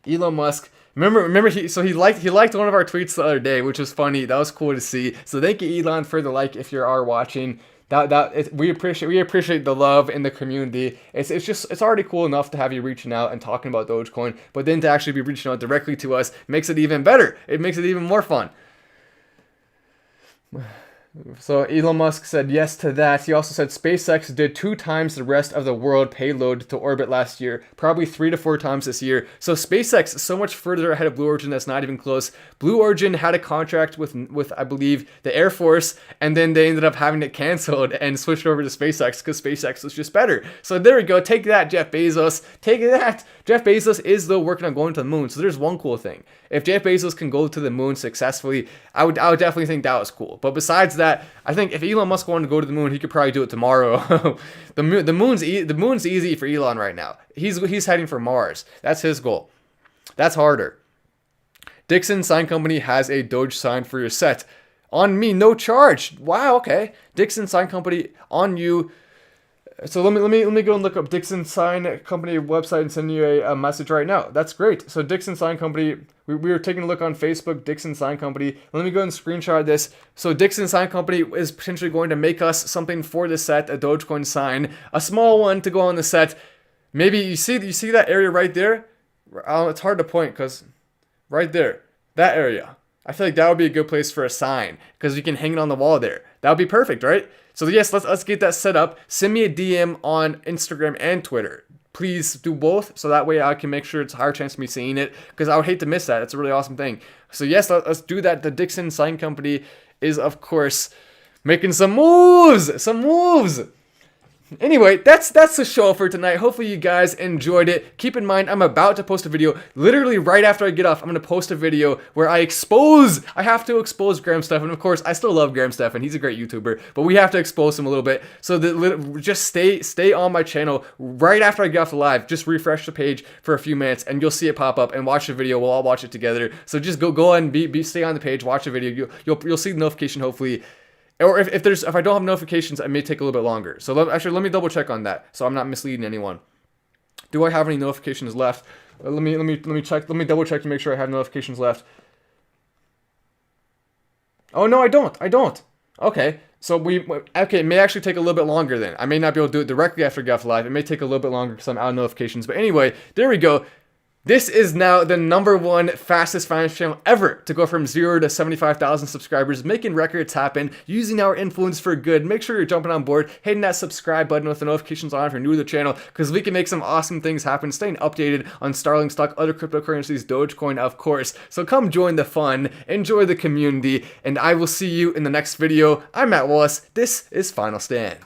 Elon Musk. Remember, he liked one of our tweets the other day, which was funny. That was cool to see. So thank you, Elon, for the like if you are watching. We appreciate the love in the community. It's already cool enough to have you reaching out and talking about Dogecoin, but then to actually be reaching out directly to us makes it even better. It makes it even more fun. So Elon Musk said yes to that. He also said SpaceX did 2 times the rest of the world payload to orbit last year, probably 3 to 4 times this year. So SpaceX is so much further ahead of Blue Origin that's not even close. Blue Origin had a contract with I believe the Air Force, and then they ended up having it canceled and switched over to SpaceX because SpaceX was just better. So there we go. Take that, Jeff Bezos. Take that. Jeff Bezos is though working on going to the moon. So there's one cool thing. If Jeff Bezos can go to the moon successfully, I would definitely think that was cool. But besides that, I think if Elon Musk wanted to go to the moon, he could probably do it tomorrow. the moon's easy for Elon right now. He's heading for Mars. That's his goal. That's harder. Dixon Sign Company has a Doge sign for your set. On me, no charge. Wow, okay. Dixon Sign Company on you. So let me go and look up Dixon Sign Company website and send you a message right now. That's great. So Dixon Sign Company, we were taking a look on Facebook, Dixon Sign Company. Let me go and screenshot this. So Dixon Sign Company is potentially going to make us something for the set, a Dogecoin sign, a small one to go on the set. Maybe you see that area right there? It's hard to point because right there, that area. I feel like that would be a good place for a sign because you can hang it on the wall there. That would be perfect, right? So yes, let's get that set up. Send me a DM on Instagram and Twitter. Please do both so that way I can make sure it's a higher chance of me seeing it because I would hate to miss that. It's a really awesome thing. So yes, let's do that. The Dixon Sign Company is, of course, making some moves. Anyway, that's the show for tonight. Hopefully you guys enjoyed it. Keep in mind, I'm about to post a video. Literally right after I get off, I'm going to post a video where I have to expose Graham Stephan. Of course, I still love Graham Stephan. He's a great YouTuber, but we have to expose him a little bit. So just stay on my channel right after I get off the live. Just refresh the page for a few minutes and you'll see it pop up and watch the video. We'll all watch it together. So just go and stay on the page, watch the video. You'll see the notification hopefully. Or if I don't have notifications, it may take a little bit longer. So let me double check on that, so I'm not misleading anyone. Do I have any notifications left? Let me check. Let me double check to make sure I have notifications left. Oh no, I don't. Okay, so it may actually take a little bit longer then. I may not be able to do it directly after I get off live. It may take a little bit longer because I'm out of notifications. But anyway, there we go. This is now the #1 fastest finance channel ever to go from 0 to 75,000 subscribers, making records happen, using our influence for good. Make sure you're jumping on board, hitting that subscribe button with the notifications on if you're new to the channel, because we can make some awesome things happen, staying updated on Starlink stock, other cryptocurrencies, Dogecoin, of course. So come join the fun, enjoy the community, and I will see you in the next video. I'm Matt Wallace. This is Final Stand.